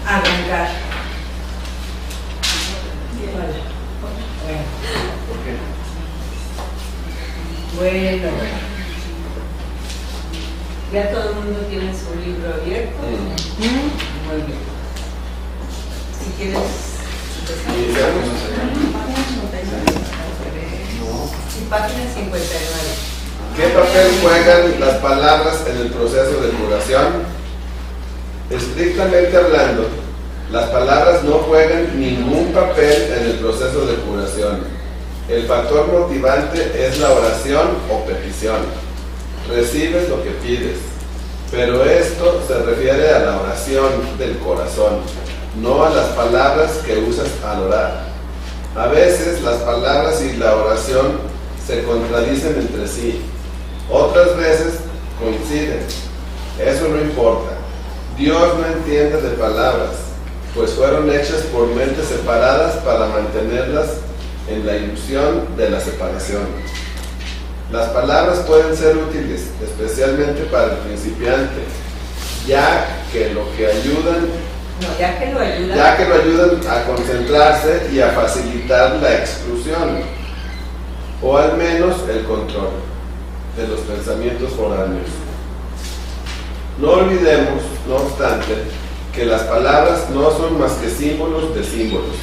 arrancar. Bueno, ya todo el mundo tiene su libro abierto. Muy bien. Si quieres empezar. Sí, página 59. ¿Qué papel juegan las palabras en el proceso de curación? Estrictamente hablando, las palabras no juegan ningún papel en el proceso de curación. El factor motivante es la oración o petición. Recibes lo que pides, pero esto se refiere a la oración del corazón, no a las palabras que usas al orar. A veces las palabras y la oración se contradicen entre sí, otras veces coinciden. Eso no importa. Dios no entiende de palabras, pues fueron hechas por mentes separadas para mantenerlas en la ilusión de la separación. Las palabras pueden ser útiles, especialmente para el principiante, ya que lo ayudan a concentrarse y a facilitar la exclusión, o al menos el control de los pensamientos foráneos. No olvidemos, no obstante, que las palabras no son más que símbolos de símbolos,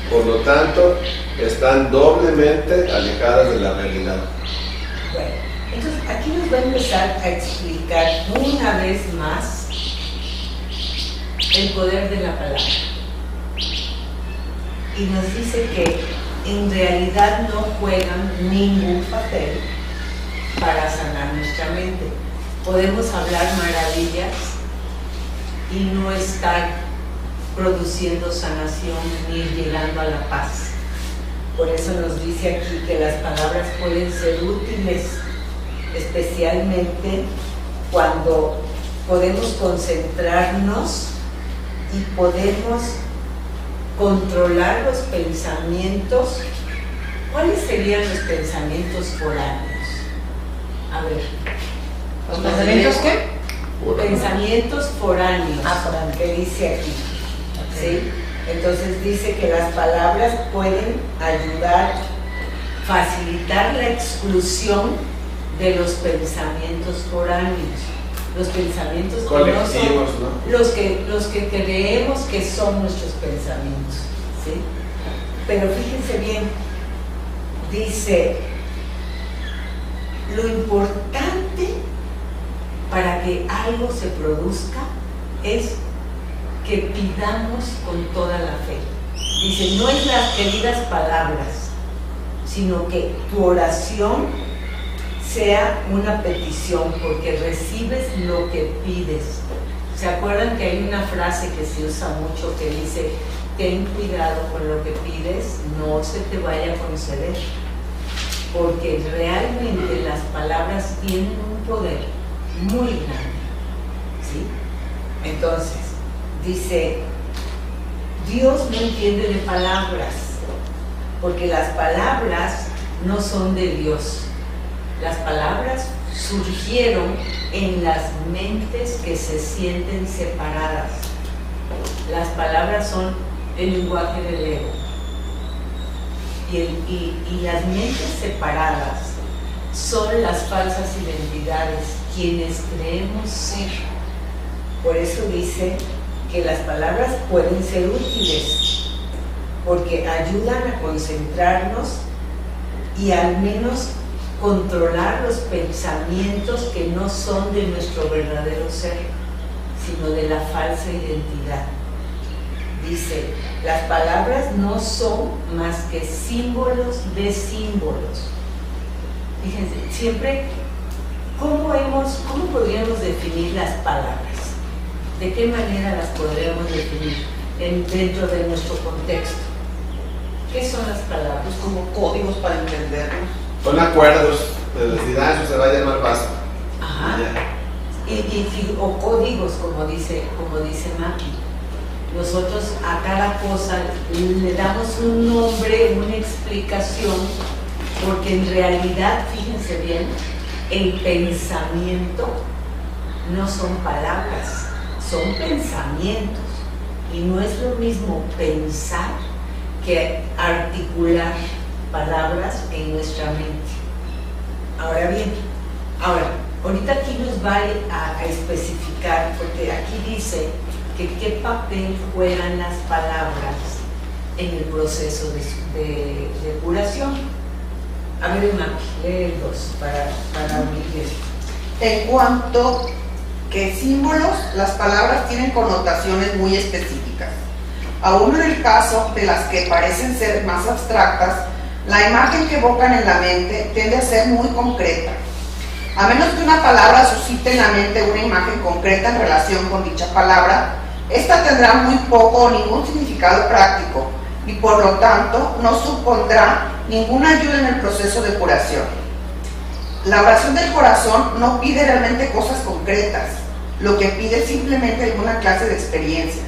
por lo tanto, están doblemente alejadas de la realidad. Bueno, entonces aquí nos va a empezar a explicar una vez más el poder de la palabra. Y nos dice que en realidad no juegan ningún papel para sanar nuestra mente. Podemos hablar maravillas y no estar produciendo sanación ni llegando a la paz. Por eso nos dice aquí que las palabras pueden ser útiles, especialmente cuando podemos concentrarnos y podemos controlar los pensamientos. ¿Cuáles serían los pensamientos foráneos? A ver. ¿Los pensamientos qué? Pensamientos foráneos, que dice aquí. ¿Sí? Entonces dice que las palabras pueden ayudar, facilitar la exclusión de los pensamientos foráneos, los pensamientos colectivos, ¿no? Los que creemos que son nuestros pensamientos, ¿sí? Pero fíjense bien, dice, lo importante para que algo se produzca es que pidamos con toda la fe. Dice, no es las queridas palabras, sino que tu oración sea una petición, porque recibes lo que pides. ¿Se acuerdan que hay una frase que se usa mucho que dice, ten cuidado con lo que pides, no se te vaya a conceder? Porque realmente las palabras tienen un poder muy grande, ¿sí? Entonces, dice, Dios no entiende de palabras, porque las palabras no son de Dios. Las palabras surgieron en las mentes que se sienten separadas. Las palabras son el lenguaje del ego. Y las mentes separadas son las falsas identidades, quienes creemos ser. Por eso dice que las palabras pueden ser útiles, porque ayudan a concentrarnos y al menos controlar los pensamientos que no son de nuestro verdadero ser, sino de la falsa identidad. Dice, las palabras no son más que símbolos de símbolos. Fíjense, siempre, ¿cómo podríamos definir las palabras? ¿De qué manera las podríamos definir dentro de nuestro contexto? ¿Qué son las palabras? Pues como códigos para entendernos. Son acuerdos de decir, eso se va a llamar vaso. Ajá. O códigos, como dice Maki. Nosotros a cada cosa le damos un nombre, una explicación, porque en realidad, fíjense bien, el pensamiento no son palabras, son pensamientos. Y no es lo mismo pensar que articular palabras en nuestra mente. Ahora bien, ahorita aquí nos va a especificar, porque aquí dice que qué papel juegan las palabras en el proceso de curación. A ver, Maki, lee el 2 para abrir esto. En cuanto que símbolos, las palabras tienen connotaciones muy específicas. Aún en el caso de las que parecen ser más abstractas, la imagen que evocan en la mente tiende a ser muy concreta. A menos que una palabra suscite en la mente una imagen concreta en relación con dicha palabra, esta tendrá muy poco o ningún significado práctico y por lo tanto no supondrá ninguna ayuda en el proceso de curación. La oración del corazón no pide realmente cosas concretas, lo que pide es simplemente alguna clase de experiencia.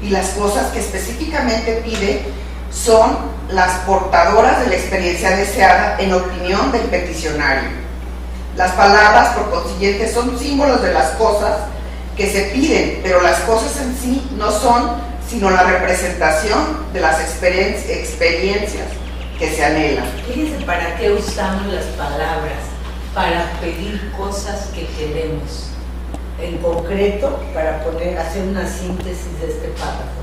Y las cosas que específicamente pide son las portadoras de la experiencia deseada en opinión del peticionario. Las palabras, por consiguiente, son símbolos de las cosas que se piden, pero las cosas en sí no son sino la representación de las experiencias que se anhelan. Fíjense para qué usamos las palabras, para pedir cosas que queremos. En concreto, para hacer una síntesis de este párrafo,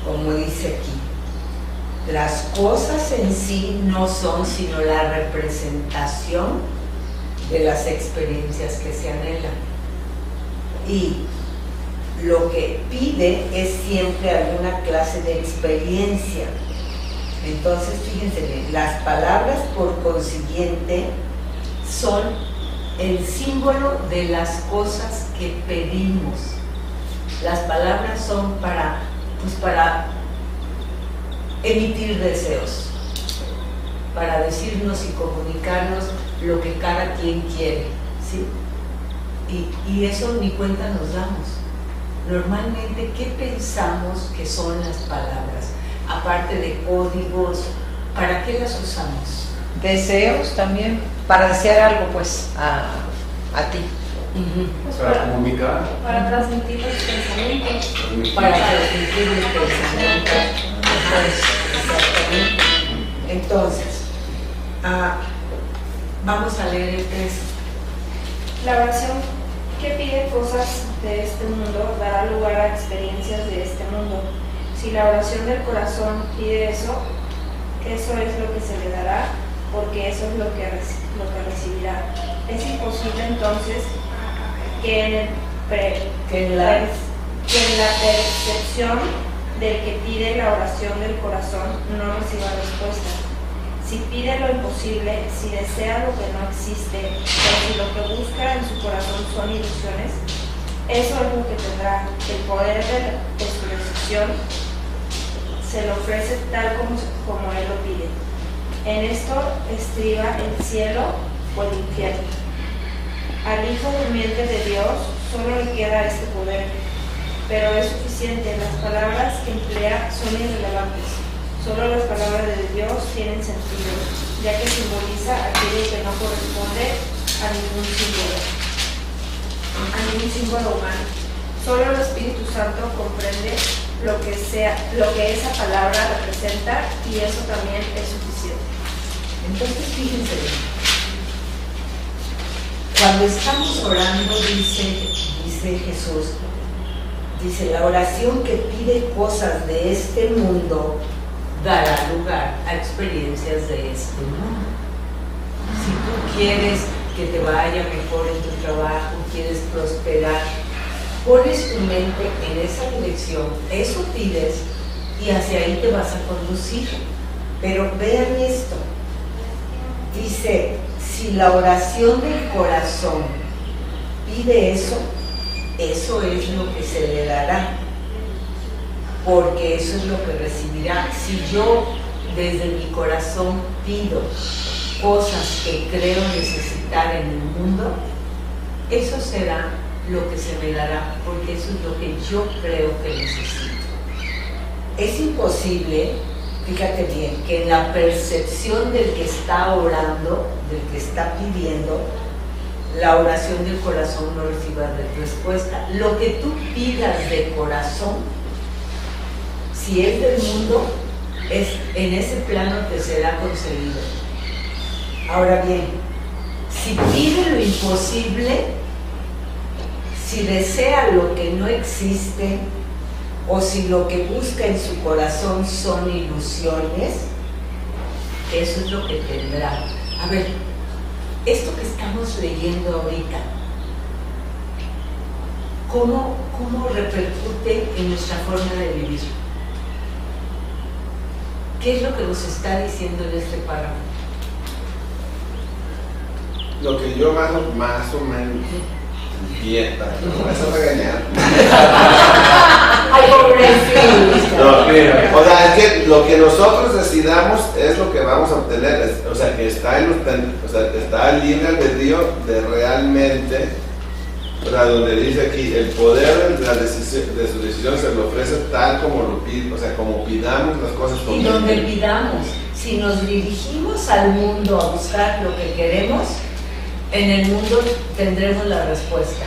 como dice aquí, las cosas en sí no son sino la representación de las experiencias que se anhelan. Y lo que pide es siempre alguna clase de experiencia. Entonces, fíjense bien, las palabras por consiguiente son el símbolo de las cosas que pedimos. Las palabras son para emitir deseos, para decirnos y comunicarnos lo que cada quien quiere, ¿sí? Y eso ni cuenta nos damos. Normalmente, ¿qué pensamos que son las palabras? Aparte de códigos, ¿para qué las usamos? Deseos también, para desear algo pues a ti. Pues para comunicar. Para transmitir los pensamientos. Para transmitir los pensamientos. Exactamente. Entonces, vamos a leer el 3. La oración que pide cosas de este mundo dará lugar a experiencias de este mundo. Si la oración del corazón pide eso es lo que se le dará, porque eso es lo que recibirá. Es imposible entonces que en la percepción del que pide la oración del corazón no reciba respuesta. Si pide lo imposible, si desea lo que no existe, o si lo que busca en su corazón son ilusiones, eso es lo que tendrá. El poder de su decisión se le ofrece tal como él lo pide. En esto estriba el cielo o el infierno. Al Hijo durmiente de Dios solo le queda este poder, pero es suficiente. Las palabras que emplea son irrelevantes. Solo las palabras de Dios tienen sentido, ya que simboliza aquello que no corresponde a ningún símbolo humano. Solo el Espíritu Santo comprende lo que esa palabra representa, y eso también es suficiente. Entonces, fíjense, cuando estamos orando, dice Jesús, dice, la oración que pide cosas de este mundo dará lugar a experiencias de este mundo. Si tú quieres que te vaya mejor en tu trabajo, quieres prosperar, pones tu mente en esa dirección, eso pides y hacia ahí te vas a conducir. Pero vean esto, dice, si la oración del corazón pide eso, eso es lo que se le dará, porque eso es lo que recibirá. Si yo desde mi corazón pido cosas que creo necesitar en el mundo, eso será lo que se me dará, porque eso es lo que yo creo que necesito. Es imposible, fíjate bien, que en la percepción del que está orando, del que está pidiendo, la oración del corazón no reciba respuesta. Lo que tú pidas de corazón si es del mundo, en ese plano te será concedido. Ahora bien, si pide lo imposible, si desea lo que no existe, o si lo que busca en su corazón son ilusiones, eso es lo que tendrá. A ver, esto que estamos leyendo ahorita, ¿cómo repercute en nuestra forma de vivir? ¿Qué es lo que nos está diciendo en este párrafo? Lo que yo más o menos entiendo, me vas a regañar. ¡Ay, pobrecito! No, o sea, es que lo que nosotros decidamos es lo que vamos a obtener. O sea, que está está libre albedrío de realmente, o sea, donde dice aquí, el poder de su decisión se lo ofrece tal como lo pide, o sea, como pidamos las cosas. Y donde pidamos, si nos dirigimos al mundo a buscar lo que queremos, en el mundo tendremos la respuesta.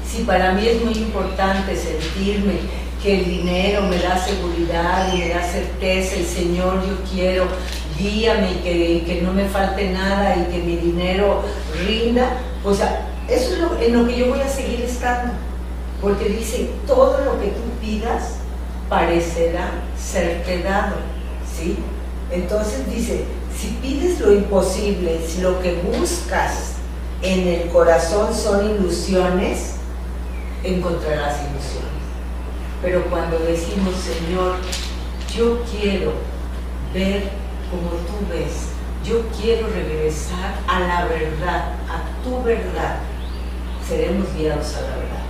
Si para mí es muy importante sentirme que el dinero me da seguridad y me da certeza, el Señor, yo quiero, guíame y que no me falte nada y que mi dinero rinda, o sea, eso es en lo que yo voy a seguir estando, porque dice, todo lo que tú pidas parecerá serte dado, ¿sí? Entonces dice, si pides lo imposible, si lo que buscas en el corazón son ilusiones, encontrarás ilusiones. Pero cuando decimos, Señor, yo quiero ver como tú ves, yo quiero regresar a la verdad, a tu verdad, seremos guiados a la verdad.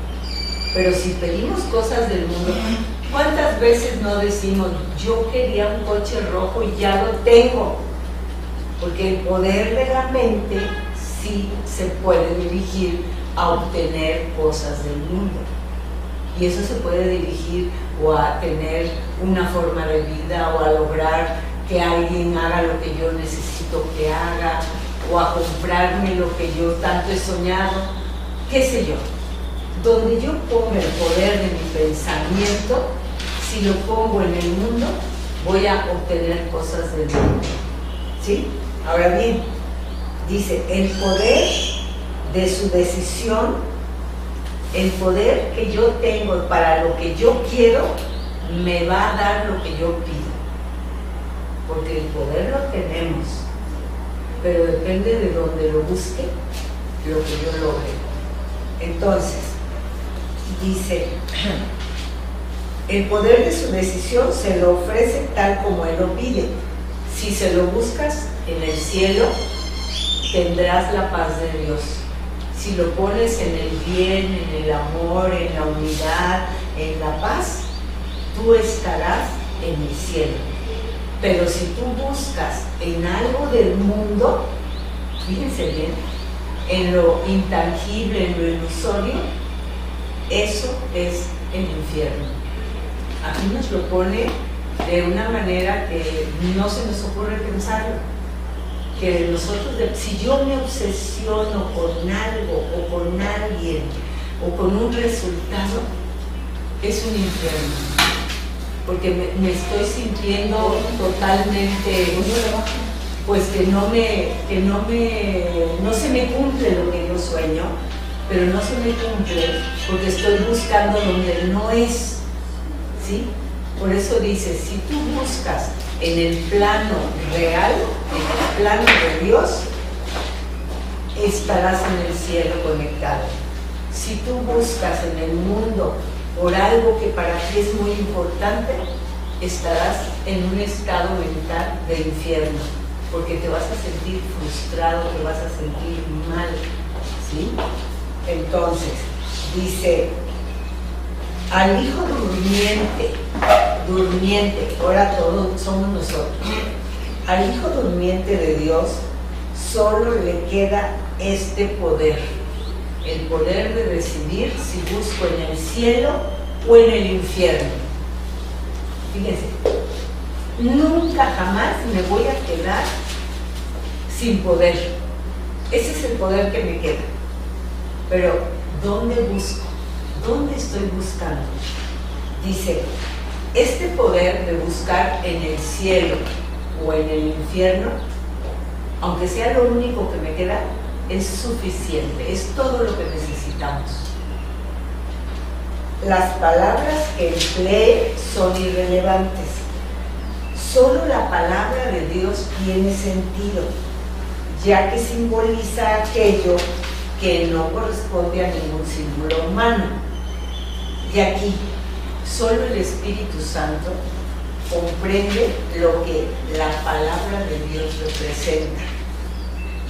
Pero si pedimos cosas del mundo, ¿cuántas veces no decimos, yo quería un coche rojo y ya lo tengo? Porque el poder de la mente sí se puede dirigir a obtener cosas del mundo. Y eso se puede dirigir o a tener una forma de vida o a lograr que alguien haga lo que yo necesito que haga o a comprarme lo que yo tanto he soñado, qué sé yo. Donde yo ponga el poder de mi pensamiento, si lo pongo en el mundo, voy a obtener cosas del mundo. ¿Sí? Ahora bien, dice, el poder de su decisión, el poder que yo tengo para lo que yo quiero, me va a dar lo que yo pido. Porque el poder lo tenemos, pero depende de donde lo busque, lo que yo logre. Entonces, dice, el poder de su decisión se lo ofrece tal como él lo pide. Si se lo buscas en el cielo, tendrás la paz de Dios. Si lo pones en el bien, en el amor, en la unidad, en la paz, tú estarás en el cielo. Pero si tú buscas en algo del mundo, fíjense bien, en lo intangible, en lo ilusorio, eso es el infierno. Aquí nos lo pone de una manera que no se nos ocurre pensarlo. Que nosotros, si yo me obsesiono con algo o con alguien o con un resultado, es un infierno, porque me estoy sintiendo totalmente, pues que no se me cumple lo que yo sueño, pero no se me cumple porque estoy buscando donde no es, ¿sí? Por eso dice, si tú buscas en el plano real, en el plano de Dios, estarás en el cielo conectado. Si tú buscas en el mundo por algo que para ti es muy importante, estarás en un estado mental de infierno, porque te vas a sentir frustrado, te vas a sentir mal, ¿sí? Entonces, dice, al hijo durmiente, ahora todos somos nosotros, al hijo durmiente de Dios solo le queda este poder, el poder de decidir si busco en el cielo o en el infierno. Fíjense, nunca jamás me voy a quedar sin poder. Ese es el poder que me queda. Pero, ¿dónde busco? ¿Dónde estoy buscando? Dice, este poder de buscar en el cielo o en el infierno, aunque sea lo único que me queda, es suficiente, es todo lo que necesitamos. Las palabras que emplee son irrelevantes. Solo la palabra de Dios tiene sentido, ya que simboliza aquello que no corresponde a ningún símbolo humano. Y aquí, solo el Espíritu Santo comprende lo que la palabra de Dios representa.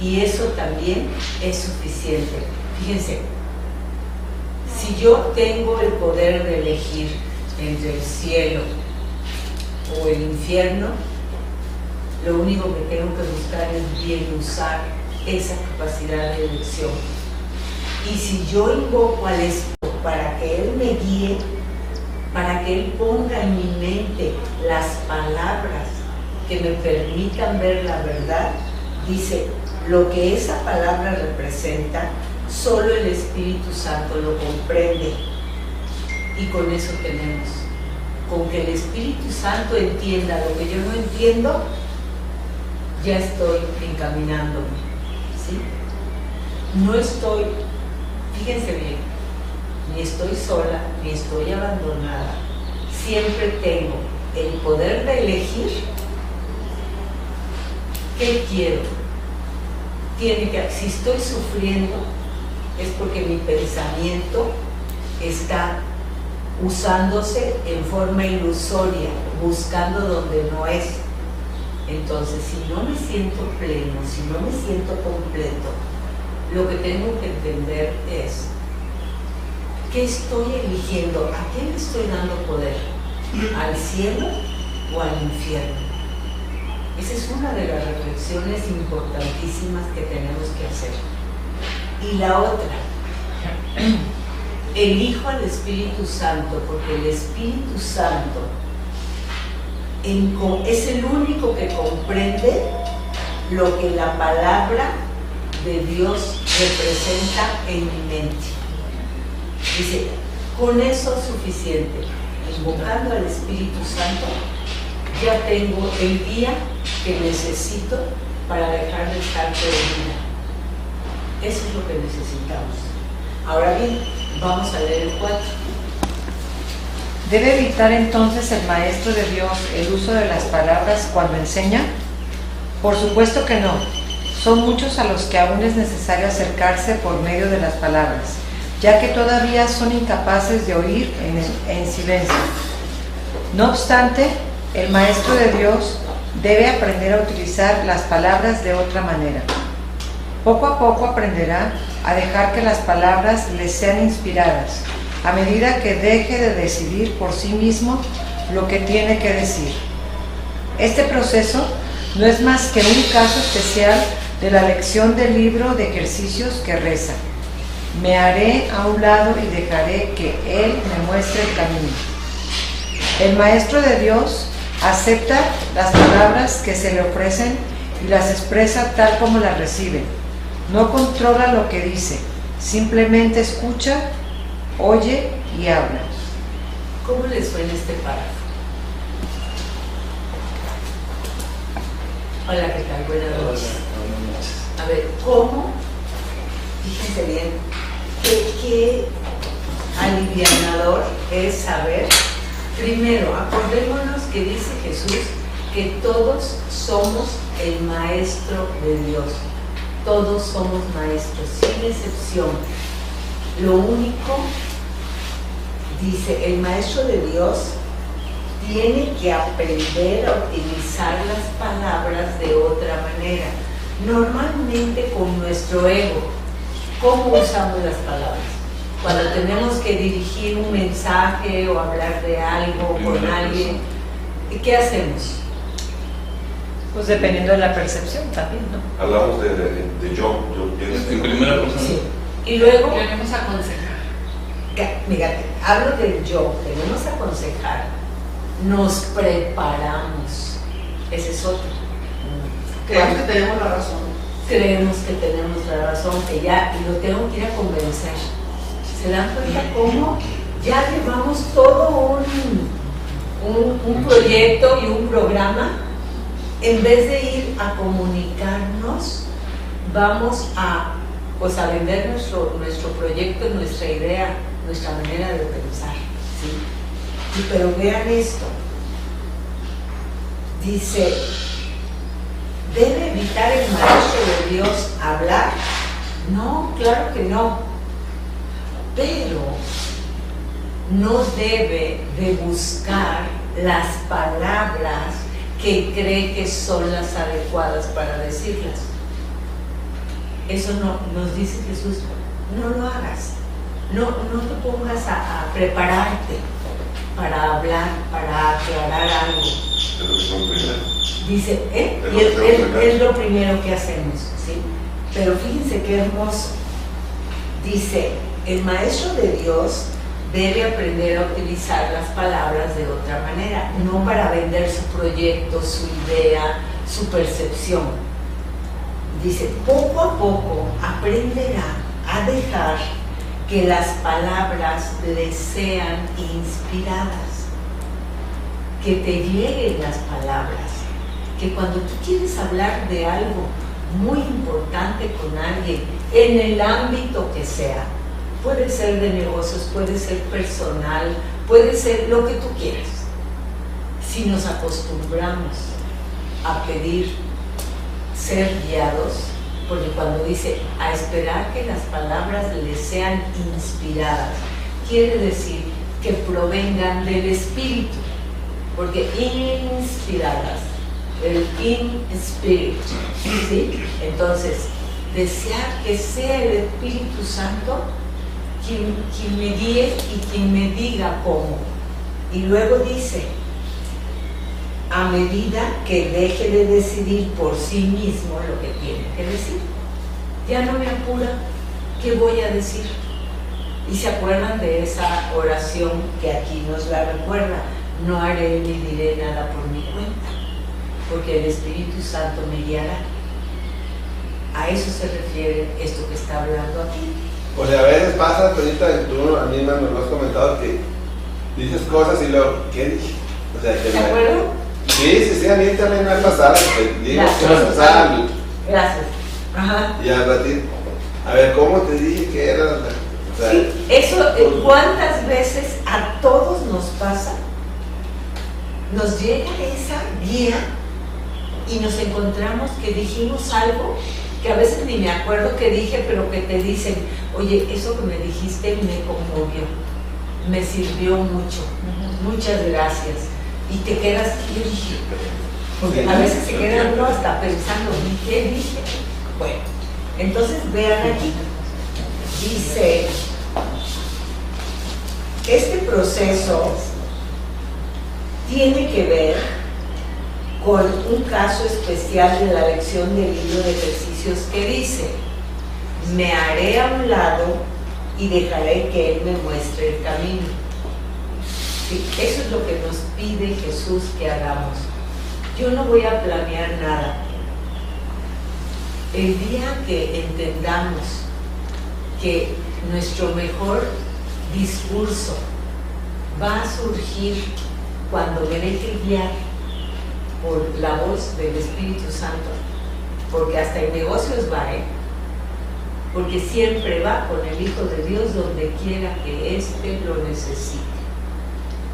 Y eso también es suficiente. Fíjense, si yo tengo el poder de elegir entre el cielo o el infierno, lo único que tengo que buscar es bien usar esa capacidad de elección. Y si yo invoco al Espíritu para que Él me guíe, para que Él ponga en mi mente las palabras que me permitan ver la verdad, dice, lo que esa palabra representa, solo el Espíritu Santo lo comprende. Y con eso tenemos. Con que el Espíritu Santo entienda lo que yo no entiendo, ya estoy encaminándome, ¿sí? No estoy, fíjense bien, ni estoy sola, ni estoy abandonada. Siempre tengo el poder de elegir qué quiero. Si estoy sufriendo, es porque mi pensamiento está usándose en forma ilusoria, buscando donde no es. Entonces, si no me siento pleno, si no me siento completo, lo que tengo que entender es ¿qué estoy eligiendo? ¿A qué le estoy dando poder? ¿Al cielo o al infierno? Esa es una de las reflexiones importantísimas que tenemos que hacer. Y la otra, elijo al Espíritu Santo porque el Espíritu Santo es el único que comprende lo que la palabra de Dios representa en mi mente. Dice, con eso es suficiente. Invocando al Espíritu Santo, ya tengo el guía que necesito para dejar de estar perdida. Eso es lo que necesitamos. Ahora bien, vamos a leer el 4. ¿Debe evitar entonces el maestro de Dios el uso de las palabras cuando enseña? Por supuesto que no. Son muchos a los que aún es necesario acercarse por medio de las palabras, ya que todavía son incapaces de oír en silencio. No obstante, el maestro de Dios debe aprender a utilizar las palabras de otra manera. Poco a poco aprenderá a dejar que las palabras le sean inspiradas, a medida que deje de decidir por sí mismo lo que tiene que decir. Este proceso no es más que un caso especial de la lección del libro de ejercicios que reza: me haré a un lado y dejaré que Él me muestre el camino. El Maestro de Dios acepta las palabras que se le ofrecen y las expresa tal como las recibe. No controla lo que dice, simplemente escucha, oye y habla. ¿Cómo les suena este párrafo? Hola, ¿qué tal? Buenas noches. A ver, ¿cómo? Fíjense bien, qué alivianador es saber. Primero, acordémonos que dice Jesús que todos somos el maestro de Dios. Todos somos maestros, sin excepción. Lo único, dice, el maestro de Dios tiene que aprender a utilizar las palabras de otra manera. Normalmente con nuestro ego. ¿Cómo usamos las palabras? Cuando tenemos que dirigir un mensaje o hablar de algo con alguien, ¿qué hacemos? Pues dependiendo de la percepción también, ¿no? Hablamos de yo En primera persona. Sí. Y luego, Queremos aconsejar. fíjate, hablo del yo, queremos aconsejar, nos preparamos. Ese es otro. Creemos que tenemos la razón. Creemos que tenemos la razón, que ya, y lo tengo que ir a convencer. ¿Se dan cuenta cómo ya llevamos todo un proyecto y un programa, en vez de ir a comunicarnos, vamos a vender nuestro proyecto, nuestra idea, nuestra manera de pensar, ¿sí? Pero vean esto, dice, ¿debe evitar el maestro de Dios hablar? No, claro que no, pero no debe de buscar las palabras que cree que son las adecuadas para decirlas. Eso no nos dice Jesús, no lo hagas, no te pongas a prepararte para hablar, para aclarar algo. Dice, es lo primero que hacemos, ¿sí? Pero fíjense qué hermoso. Dice, el maestro de Dios debe aprender a utilizar las palabras de otra manera, no para vender su proyecto, su idea, su percepción. Dice, poco a poco aprenderá a dejar que las palabras le sean inspiradas, que te lleguen las palabras, que cuando tú quieres hablar de algo muy importante con alguien, en el ámbito que sea, puede ser de negocios, puede ser personal, puede ser lo que tú quieras. Si nos acostumbramos a pedir ser guiados, porque cuando dice a esperar que las palabras le sean inspiradas, quiere decir que provengan del Espíritu, porque inspiradas, el in-spirit, ¿sí? Entonces, desear que sea el Espíritu Santo quien me guíe y quien me diga cómo. Y luego dice, a medida que deje de decidir por sí mismo lo que tiene que decir, ya no me apura qué voy a decir. Y se acuerdan de esa oración que aquí nos la recuerda, no haré ni diré nada por mi cuenta, porque el Espíritu Santo me guiará. A eso se refiere esto que está hablando aquí. O sea, a veces pasa, ahorita tú a mí me lo has comentado, que dices cosas y luego, ¿qué dije? O sea, que ¿De acuerdo? Sí, a mí también me ha pasado, que digo cosas, gracias. Ajá. Y al ratito, a ver, ¿cómo te dije que era? O sea, sí, eso, ¿cuántas veces a todos nos pasa? Nos llega esa guía y nos encontramos que dijimos algo que a veces ni me acuerdo que dije, pero que te dicen, oye, eso que me dijiste me conmovió, me sirvió mucho, muchas gracias. Y te quedas, ¿qué dije? Porque a veces se queda uno hasta pensando, ¿qué dije? Bueno, entonces vean aquí, dice, este proceso tiene que ver con un caso especial de la lección del libro de ejercicios que dice, me haré a un lado y dejaré que Él me muestre el camino. Sí, eso es lo que nos pide Jesús que hagamos. Yo no voy a planear nada. El día que entendamos que nuestro mejor discurso va a surgir cuando me deje guiar por la voz del Espíritu Santo, porque hasta en negocios va, porque siempre va con el Hijo de Dios donde quiera que éste lo necesite.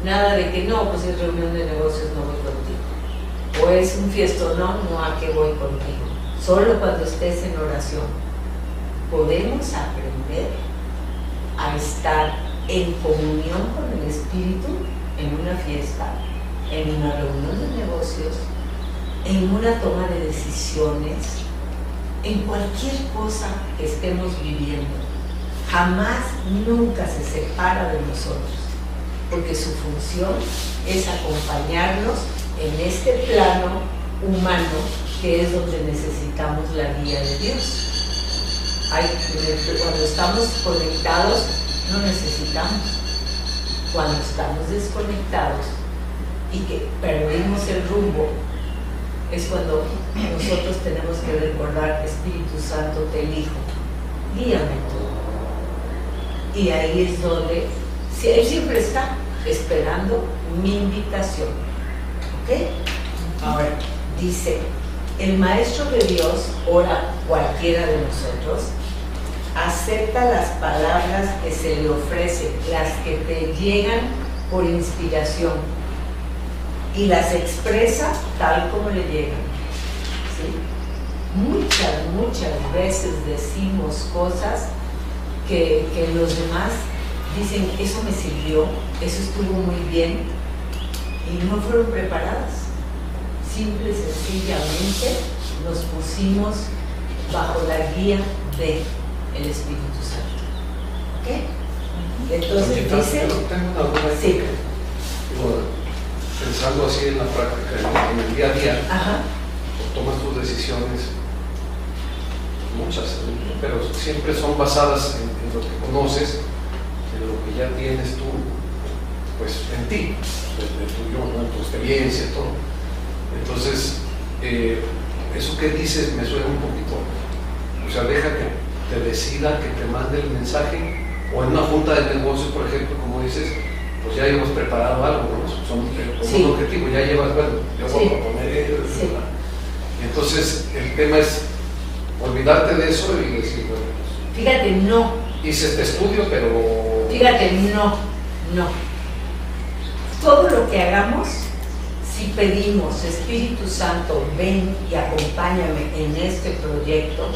Nada de que no, pues es reunión de negocios, no voy contigo. O es un fiestón, no, ¿a qué voy contigo? Solo cuando estés en oración. Podemos aprender a estar en comunión con el Espíritu en una fiesta, en una reunión de negocios, en una toma de decisiones, en cualquier cosa que estemos viviendo. Jamás, nunca se separa de nosotros, porque su función es acompañarnos en este plano humano que es donde necesitamos la guía de Dios. Cuando estamos conectados no necesitamos. Cuando estamos desconectados y que perdimos el rumbo, es cuando nosotros tenemos que recordar, Espíritu Santo, te elijo, guíame tú. Y ahí es donde, si Él siempre está esperando mi invitación, ¿Ok? Ahora, dice, el Maestro de Dios, ora cualquiera de nosotros, acepta las palabras que se le ofrecen, las que te llegan por inspiración, y las expresa tal como le llegan. ¿Sí? Muchas veces decimos cosas que los demás dicen, eso me sirvió, eso estuvo muy bien, y no fueron preparadas. Simple y sencillamente nos pusimos bajo la guía del Espíritu Santo. ¿Ok? Entonces dice... Yo tengo una duda. Sí. Pensando así en la práctica, en el día a día, Ajá. tomas tus decisiones, muchas, pero siempre son basadas en lo que conoces, en lo que ya tienes tú, pues en ti, desde tu yo, ¿no? En tu experiencia, todo. Entonces, eso que dices me suena un poquito, o sea, deja que te decida, que te mande el mensaje, o en una junta de negocios, por ejemplo, como dices, pues ya hemos preparado algo, ¿no? Son un objetivo, ya llevas, bueno, yo voy a proponer, Sí. Entonces, el tema es olvidarte de eso y decir, bueno, pues, Fíjate, no. hice este estudio, pero... Fíjate, no. Todo lo que hagamos, si pedimos, Espíritu Santo, ven y acompáñame en este proyecto,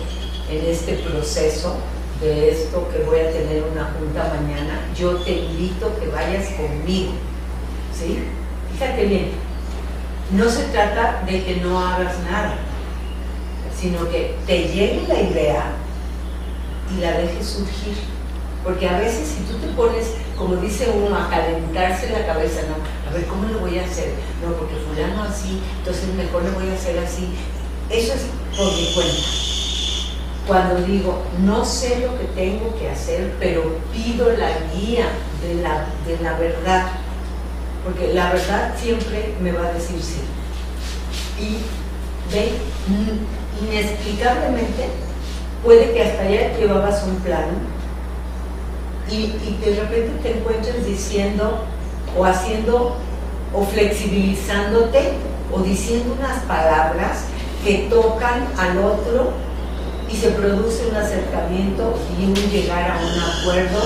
en este proceso de esto que voy a tener una junta mañana, yo te invito a que vayas conmigo. ¿Sí? Fíjate bien, no se trata de que no hagas nada, sino que te llegue la idea y la dejes surgir. Porque a veces si tú te pones, como dice uno, a calentarse la cabeza, no, a ver, ¿cómo lo voy a hacer? No, porque fulano así, entonces mejor lo voy a hacer así. Eso es por mi cuenta. Cuando digo, no sé lo que tengo que hacer, pero pido la guía de la verdad, porque la verdad siempre me va a decir sí. Y ve, inexplicablemente, puede que hasta ya llevabas un plan y de repente te encuentres diciendo o haciendo o flexibilizándote o diciendo unas palabras que tocan al otro y se produce un acercamiento y un llegar a un acuerdo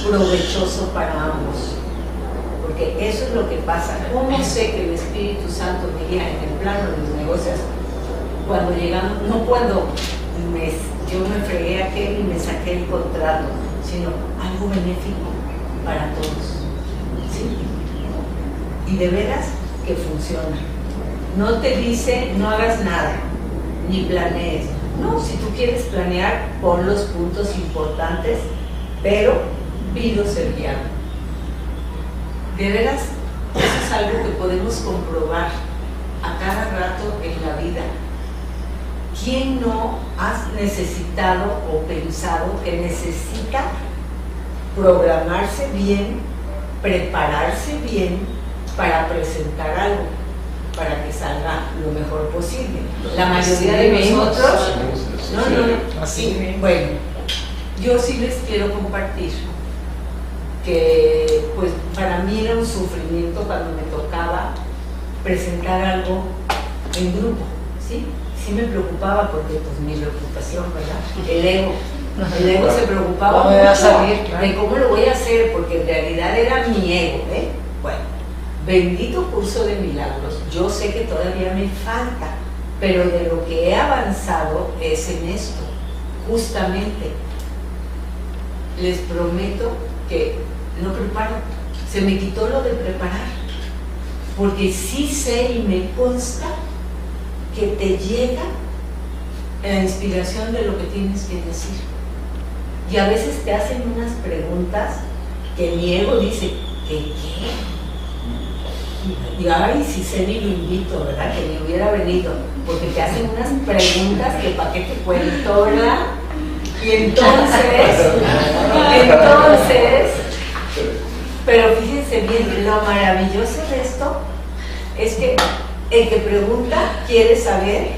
provechoso para ambos. Porque eso es lo que pasa. ¿Cómo sé que el Espíritu Santo me guía en el plano de los negocios? Cuando llegamos, no cuando yo me fregué aquel y me saqué el contrato, sino algo benéfico para todos. ¿Sí? Y de veras que funciona. No te dice no hagas nada, ni planees. No, si tú quieres planear, pon los puntos importantes, pero pido ser guiado. De veras, eso es algo que podemos comprobar a cada rato en la vida. ¿Quién no has necesitado o pensado que necesita programarse bien, prepararse bien para presentar algo, para que salga lo mejor posible? La mayoría de nosotros... No. Así. Bueno, yo sí les quiero compartir que pues para mí era un sufrimiento cuando me tocaba presentar algo en grupo, ¿sí? Sí me preocupaba porque pues mi reputación, ¿verdad? El ego se preocupaba mucho de cómo lo voy a hacer, porque en realidad era mi ego, ¿eh? Bueno, bendito curso de milagros, yo sé que todavía me falta, pero de lo que he avanzado es en esto, justamente. Les prometo que no preparo, se me quitó lo de preparar, porque sí sé y me consta que te llega la inspiración de lo que tienes que decir. Y a veces te hacen unas preguntas que mi ego dice, ¿qué? Y ay, si sé ni lo invito, ¿verdad? Que ni hubiera venido, porque te hacen unas preguntas que para qué te cuento, ¿verdad? Y entonces, pero fíjense bien, lo maravilloso de esto es que el que pregunta quiere saber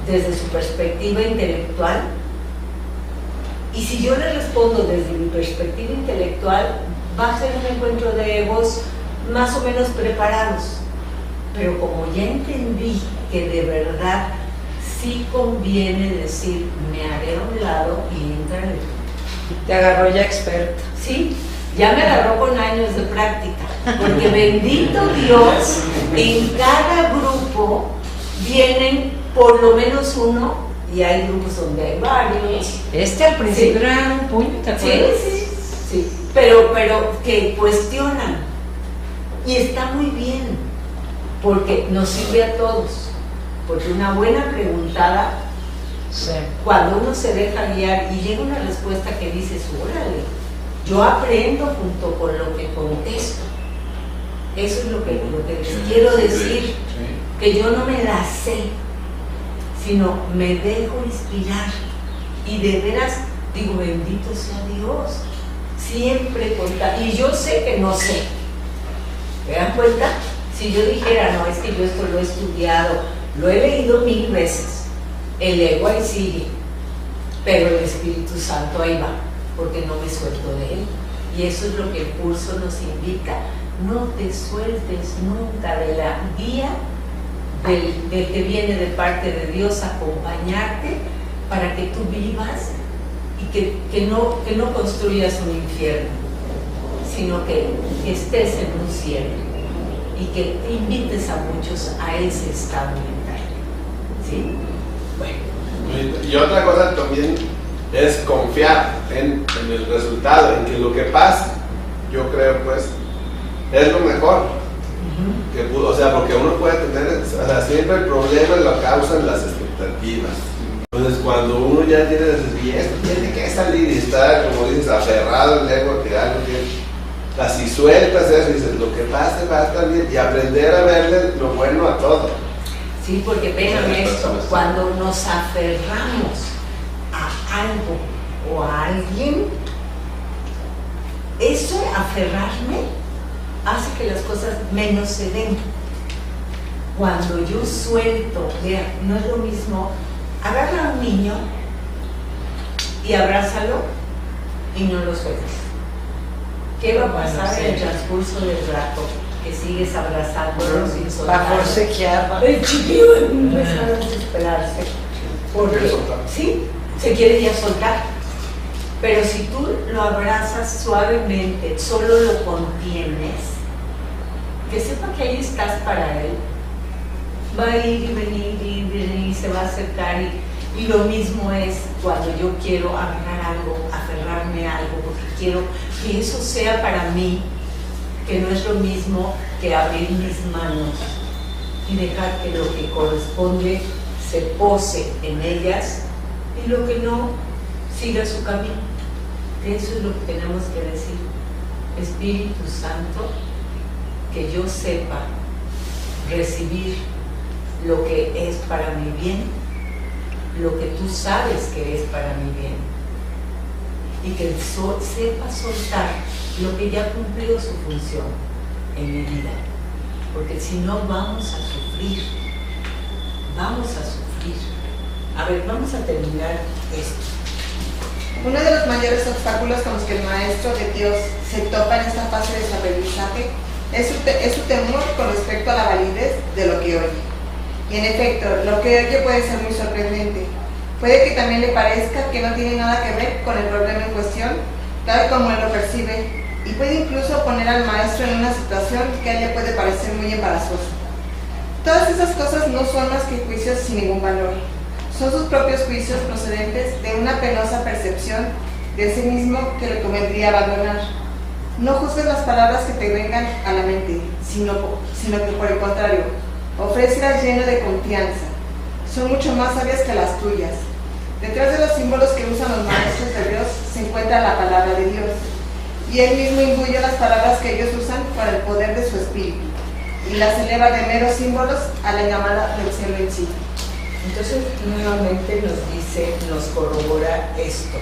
desde su perspectiva intelectual, y si yo le respondo desde mi perspectiva intelectual, va a ser un encuentro de egos más o menos preparados. pero como ya entendí que de verdad sí conviene decir, me haré a un lado y entraré. Te agarró ya experta. Sí, ya me agarró con años de práctica, porque bendito Dios, en cada grupo vienen por lo menos uno, y hay grupos donde hay varios. Al principio Sí. era un puño, ¿te Sí, acuerdas? sí, pero que cuestionan. Y está muy bien, porque nos sirve a todos. Porque una buena preguntada, Sí. cuando uno se deja guiar y llega una respuesta que dices, órale, yo aprendo junto con lo que contesto. Eso es lo que les quiero decir, que yo no me la sé, sino me dejo inspirar. Y de veras, digo, bendito sea Dios, siempre contar. Y yo sé que no sé. ¿Me dan cuenta? Si yo dijera, no, es que yo esto lo he estudiado, lo he leído 1000 veces, el ego ahí sigue, pero el Espíritu Santo ahí va, porque no me suelto de él. Y eso es lo que el curso nos indica. No te sueltes nunca de la guía del que viene de parte de Dios a acompañarte para que tú vivas y que no construyas un infierno, sino que estés en un cielo y que invites a muchos a ese estado mental. ¿Sí? Bueno. Y otra cosa también es confiar en el resultado, en que lo que pase, yo creo pues, es lo mejor que pudo, o sea, porque uno puede tener, o sea, siempre el problema lo causan las expectativas. Entonces cuando uno ya tiene, y esto tiene que salir y estar, como dices, aferrado al ego, que algo tiene, o sea, si sueltas eso y dices, lo que pase va a estar bien, y aprender a verle lo bueno a todo. Sí, porque vean esto, cuando nos aferramos a algo o a alguien, eso, aferrarme, hace que las cosas menos se den. Cuando yo suelto, vean, no es lo mismo, agarra a un niño y abrázalo y no lo sueltes. ¿Qué va a pasar en el transcurso del rato? Que sigues abrazándolo sin soltar. Va a forcejear. El chiquillo va a empezar a desesperarse. Porque, sí, se quiere ya soltar. Pero si tú lo abrazas suavemente, solo lo contienes, que sepa que ahí estás para él, va a ir y venir y se va a acercar. Y lo mismo es cuando yo quiero agarrar algo, aferrarme a algo, porque quiero que eso sea para mí, que no es lo mismo que abrir mis manos y dejar que lo que corresponde se pose en ellas y lo que no siga su camino. Eso es lo que tenemos que decir. Espíritu Santo, que yo sepa recibir lo que es para mi bien, lo que tú sabes que es para mi bien, y que sepa soltar lo que ya cumplió su función en mi vida, porque si no vamos a sufrir, A ver, vamos a terminar esto. Uno de los mayores obstáculos con los que el Maestro de Dios se topa en esta fase de su aprendizaje es su temor con respecto a la validez de lo que oye. Y en efecto, lo que oye puede ser muy sorprendente. Puede que también le parezca que no tiene nada que ver con el problema en cuestión, tal como él lo percibe, y puede incluso poner al maestro en una situación que a ella puede parecer muy embarazosa. Todas esas cosas no son más que juicios sin ningún valor. Son sus propios juicios procedentes de una penosa percepción de sí mismo que le convendría abandonar. No juzgues las palabras que te vengan a la mente, sino que por el contrario, ofrécelas lleno de confianza. Son mucho más sabias que las tuyas. Detrás de los símbolos que usan los maestros de Dios se encuentra la palabra de Dios, y Él mismo imbuye las palabras que ellos usan con el poder de su espíritu, y las eleva de meros símbolos a la llamada del cielo en sí. Entonces, nuevamente nos corrobora esto.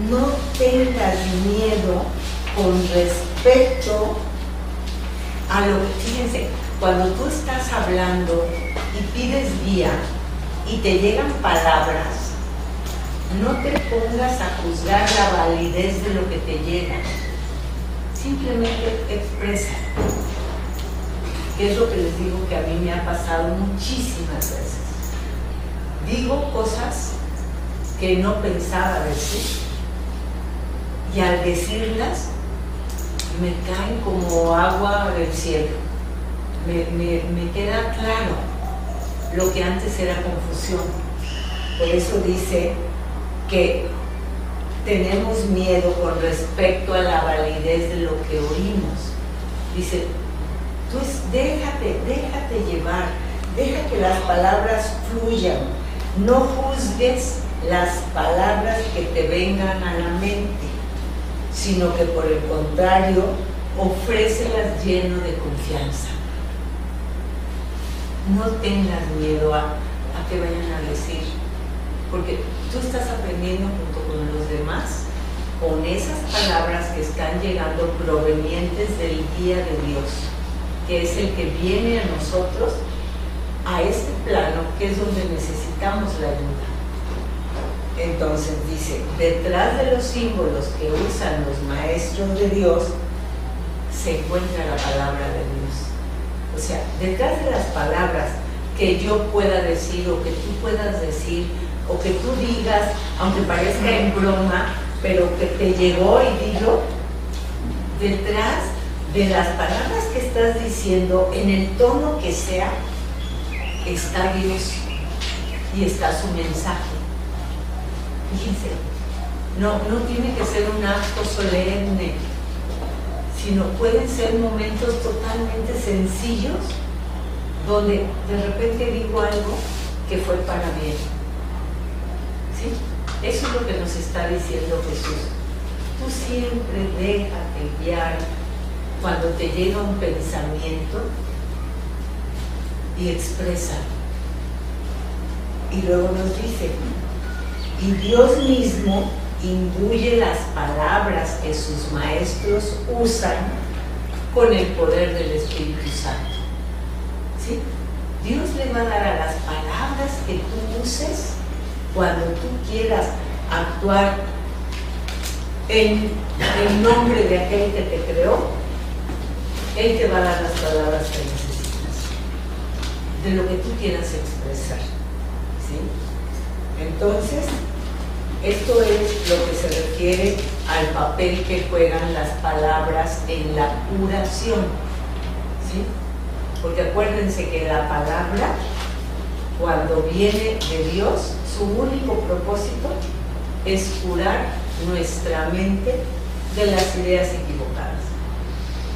No tengas miedo con respecto a lo que, fíjense, cuando tú estás hablando y pides guía y te llegan palabras, no te pongas a juzgar la validez de lo que te llega, simplemente expresa. Que es lo que les digo que a mí me ha pasado muchísimas veces. Digo cosas que no pensaba decir y al decirlas me caen como agua del cielo. Me queda claro lo que antes era confusión. Por eso dice que tenemos miedo con respecto a la validez de lo que oímos. Dice, tú déjate llevar, deja que las palabras fluyan, no juzgues las palabras que te vengan a la mente, sino que por el contrario, ofrécelas lleno de confianza. No tengas miedo a que vayan a decir, porque tú estás aprendiendo junto con los demás, con esas palabras que están llegando provenientes del guía de Dios, que es el que viene a nosotros, a este plano, que es donde necesitamos la ayuda. Entonces dice, detrás de los símbolos que usan los maestros de Dios, se encuentra la palabra de Dios. O sea, detrás de las palabras que yo pueda decir o que tú puedas decir, o que tú digas, aunque parezca en broma, pero que te llegó y digo, detrás de las palabras que estás diciendo, en el tono que sea, está Dios y está su mensaje. Fíjense, no tiene que ser un acto solemne, sino pueden ser momentos totalmente sencillos donde de repente digo algo que fue para bien. ¿Sí? Eso es lo que nos está diciendo Jesús. Tú siempre déjate guiar cuando te llega un pensamiento y expresa. Y luego nos dice, y Dios mismo imbuye las palabras que sus maestros usan con el poder del Espíritu Santo. ¿Sí? Dios le va a dar a las palabras que tú uses cuando tú quieras actuar en nombre de aquel que te creó. Él te va a dar las palabras que necesitas, de lo que tú quieras expresar. ¿Sí? Entonces, esto es lo que se refiere al papel que juegan las palabras en la curación. ¿Sí? Porque acuérdense que la palabra, cuando viene de Dios, su único propósito es curar nuestra mente de las ideas equivocadas.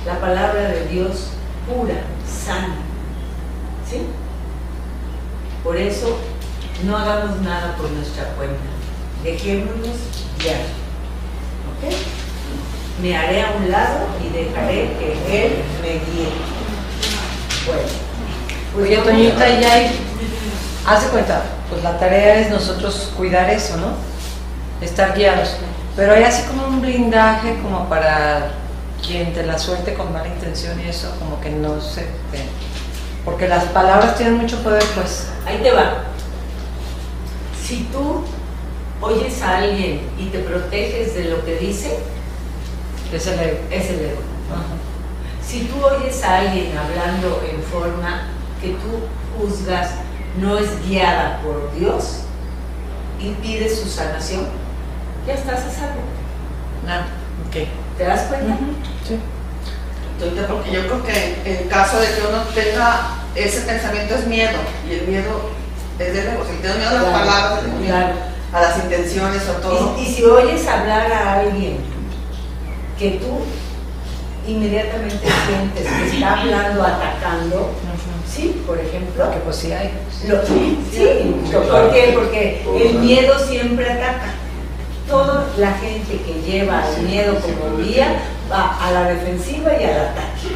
La palabra de Dios cura, sana. ¿Sí? Por eso, no hagamos nada por nuestra cuenta. Dejémonos guiar. ¿Ok? Me haré a un lado y dejaré que Él me guíe. Bueno. Pues oye, Toñita, ya hay... Haz de cuenta, pues la tarea es nosotros cuidar eso, ¿no? Estar guiados. Pero hay así como un blindaje como para quien te la suelte con mala intención y eso, como que no sé. Porque las palabras tienen mucho poder, pues. Ahí te va. Si tú oyes a alguien y te proteges de lo que dice, Es el ego. es el ego. Ajá. Si tú oyes a alguien hablando en forma que tú juzgas no es guiada por Dios y pides su sanación, ya estás a salvo. Ah, ok. ¿Te das cuenta? Sí. Porque yo creo que el caso de que uno tenga ese pensamiento es miedo, y el miedo es del ego. Si tienes miedo a las palabras, Claro. a las intenciones, a todo. Y si oyes hablar a alguien que tú inmediatamente sientes que está hablando, atacando, ¿sí? Por ejemplo. Porque pues sí hay. Sí, ¿por qué? Porque el miedo siempre ataca. Toda la gente que lleva el miedo como guía va a la defensiva y al ataque.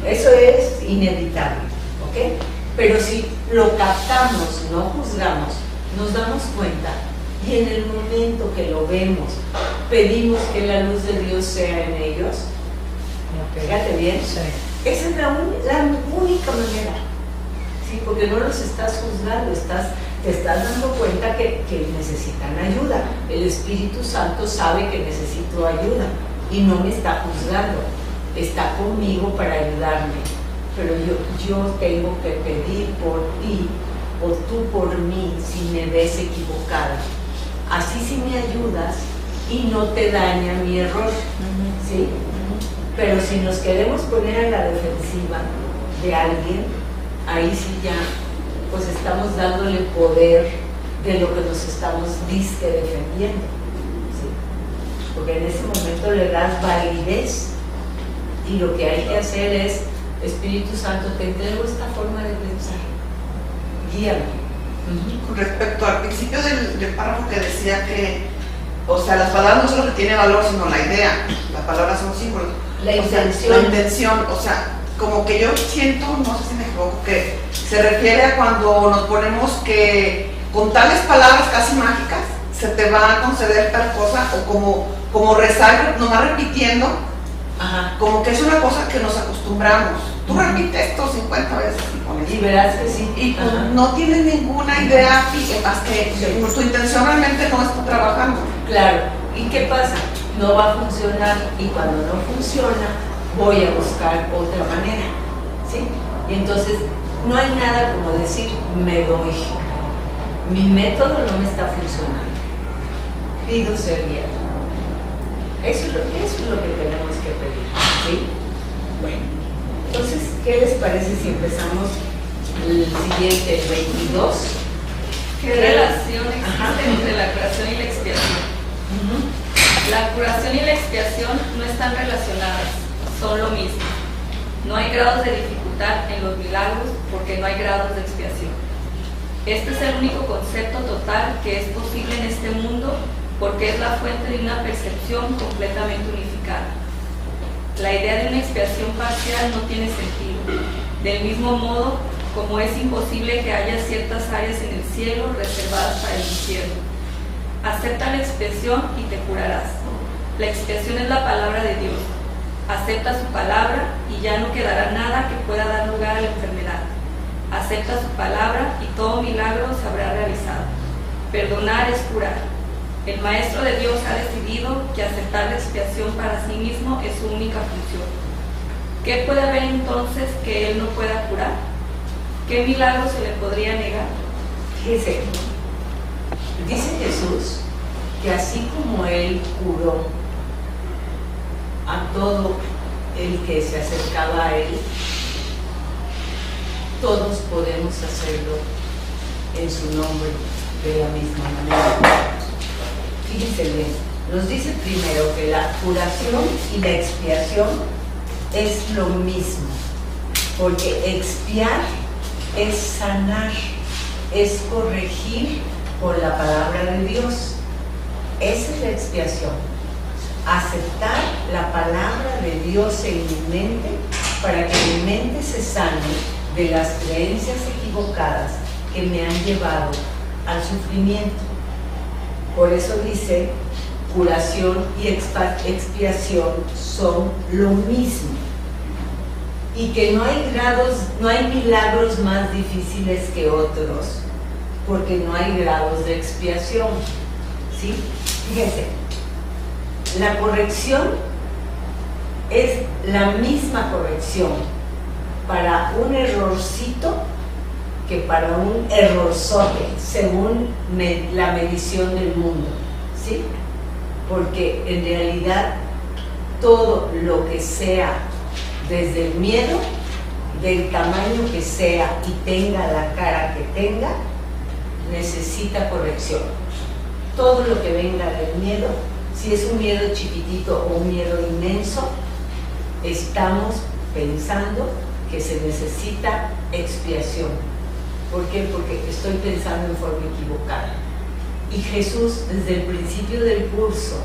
Eso es inevitable, ¿ok? Pero si lo captamos, no juzgamos, nos damos cuenta y en el momento que lo vemos, pedimos que la luz de Dios sea en ellos. Fíjate bien. Sí. Esa es la única manera. Sí, porque no los estás juzgando, te estás dando cuenta que necesitan ayuda. El Espíritu Santo sabe que necesito ayuda. y no me está juzgando, está conmigo para ayudarme, pero yo tengo que pedir por ti o tú por mí si me ves equivocada. Así sí me ayudas y no te daña mi error, ¿sí? Pero si nos queremos poner a la defensiva de alguien, ahí sí ya pues estamos dándole poder de lo que nos estamos defendiendo, ¿sí? Porque en ese momento le das validez y lo que hay que hacer es: Espíritu Santo, te entrego esta forma de pensar, guíame. Con respecto al principio del párrafo que decía que, o sea, las palabras no son lo que tiene valor, sino la idea. Las palabras son símbolos. La intención. La intención, o sea, como que yo siento, no sé si me equivoco, que se refiere a cuando nos ponemos que con tales palabras casi mágicas se te va a conceder tal cosa, o como rezar, nomás repitiendo. Ajá. Como que es una cosa que nos acostumbramos. Tú repites esto 50 veces y verás que sí. Y pues no tienes ninguna idea más que tu intención realmente no está trabajando. Claro. ¿Y qué pasa? No va a funcionar, y cuando no funciona voy a buscar otra manera, ¿sí? Y entonces no hay nada como decir: me doy, mi método no me está funcionando, pido ser guiado. Eso es lo que tenemos que pedir, ¿sí? Bueno, entonces, ¿qué les parece si empezamos el siguiente, el 22? ¿Qué relación existe entre la curación y la expiación? La curación y la expiación no están relacionadas, son lo mismo. No hay grados de dificultad en los milagros porque no hay grados de expiación. Este es el único concepto total que es posible en este mundo porque es la fuente de una percepción completamente unificada. La idea de una expiación parcial no tiene sentido. Del mismo modo, como es imposible que haya ciertas áreas en el cielo reservadas para el infierno. Acepta la expiación y te curarás. La expiación es la palabra de Dios. Acepta su palabra y ya no quedará nada que pueda dar lugar a la enfermedad. Acepta su palabra y todo milagro se habrá realizado. Perdonar es curar. El Maestro de Dios ha decidido que aceptar la expiación para sí mismo es su única función. ¿Qué puede haber entonces que Él no pueda curar? ¿Qué milagro se le podría negar? Fíjese, dice Jesús que así como Él curó a todo el que se acercaba a Él, todos podemos hacerlo en su nombre de la misma manera. Fíjense bien, nos dice primero que la curación y la expiación es lo mismo, porque expiar es sanar, es corregir por la palabra de Dios. Esa es la expiación. Aceptar la palabra de Dios en mi mente para que mi mente se sane de las creencias equivocadas que me han llevado al sufrimiento. Por eso dice, curación y expiación son lo mismo. Y que no hay milagros más difíciles que otros, porque no hay grados de expiación, ¿sí? Fíjense, la corrección es la misma corrección para un errorcito que para un errorzote, según la medición del mundo, ¿sí? Porque en realidad todo lo que sea desde el miedo, del tamaño que sea y tenga la cara que tenga, necesita corrección. Todo lo que venga del miedo, si es un miedo chiquitito o un miedo inmenso, estamos pensando que se necesita expiación. ¿Por qué? Porque estoy pensando en forma equivocada. Y Jesús, desde el principio del curso,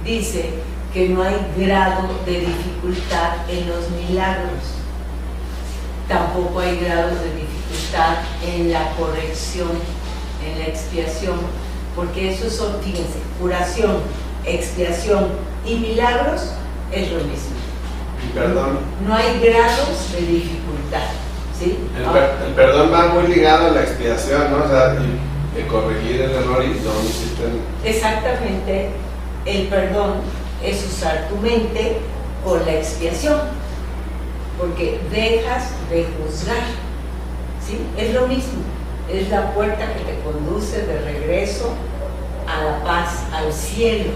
dice que no hay grado de dificultad en los milagros. Tampoco hay grados de dificultad en la corrección, en la expiación, porque esos son, fíjense, curación, expiación y milagros es lo mismo. Y perdón. No hay grados de dificultad, ¿sí? El perdón va muy ligado a la expiación, ¿no? O sea, y corregir el error y no existen. Exactamente, el perdón es usar tu mente con la expiación, porque dejas de juzgar, ¿sí? Es lo mismo, es la puerta que te conduce de regreso a la paz, al cielo,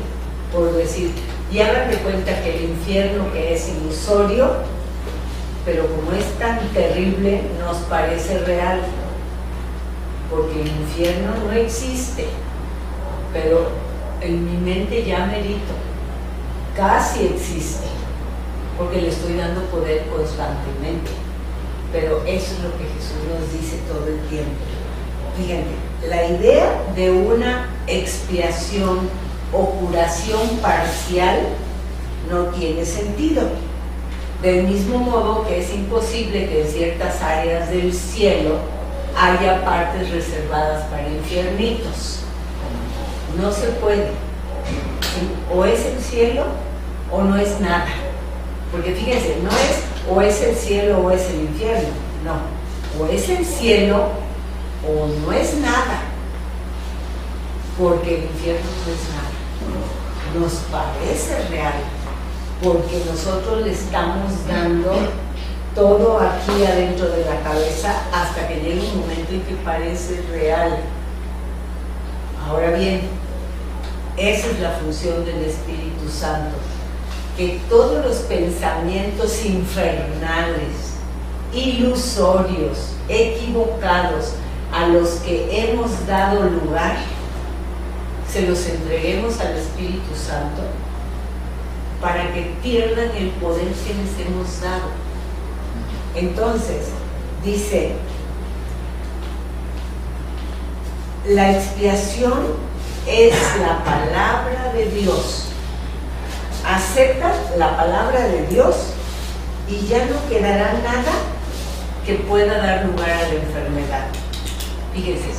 por decir, y hagan de cuenta que el infierno, que es ilusorio, pero como es tan terrible, nos parece real, porque el infierno no existe, pero en mi mente ya merito, casi existe, porque le estoy dando poder constantemente, pero eso es lo que Jesús nos dice todo el tiempo. Fíjate, la idea de una expiación o curación parcial no tiene sentido. Del mismo modo que es imposible que en ciertas áreas del cielo haya partes reservadas para infiernitos. No se puede. O es el cielo o no es nada. Porque fíjense, no es o es el cielo o es el infierno. No. O es el cielo o no es nada. Porque el infierno no es nada. Nos parece real. Porque nosotros le estamos dando todo aquí adentro de la cabeza hasta que llega un momento en que parece real. Ahora bien, esa es la función del Espíritu Santo, que todos los pensamientos infernales, ilusorios, equivocados, a los que hemos dado lugar, se los entreguemos al Espíritu Santo para que pierdan el poder que les hemos dado. Entonces, dice, la expiación es la palabra de Dios. Aceptas la palabra de Dios y ya no quedará nada que pueda dar lugar a la enfermedad. Fíjense,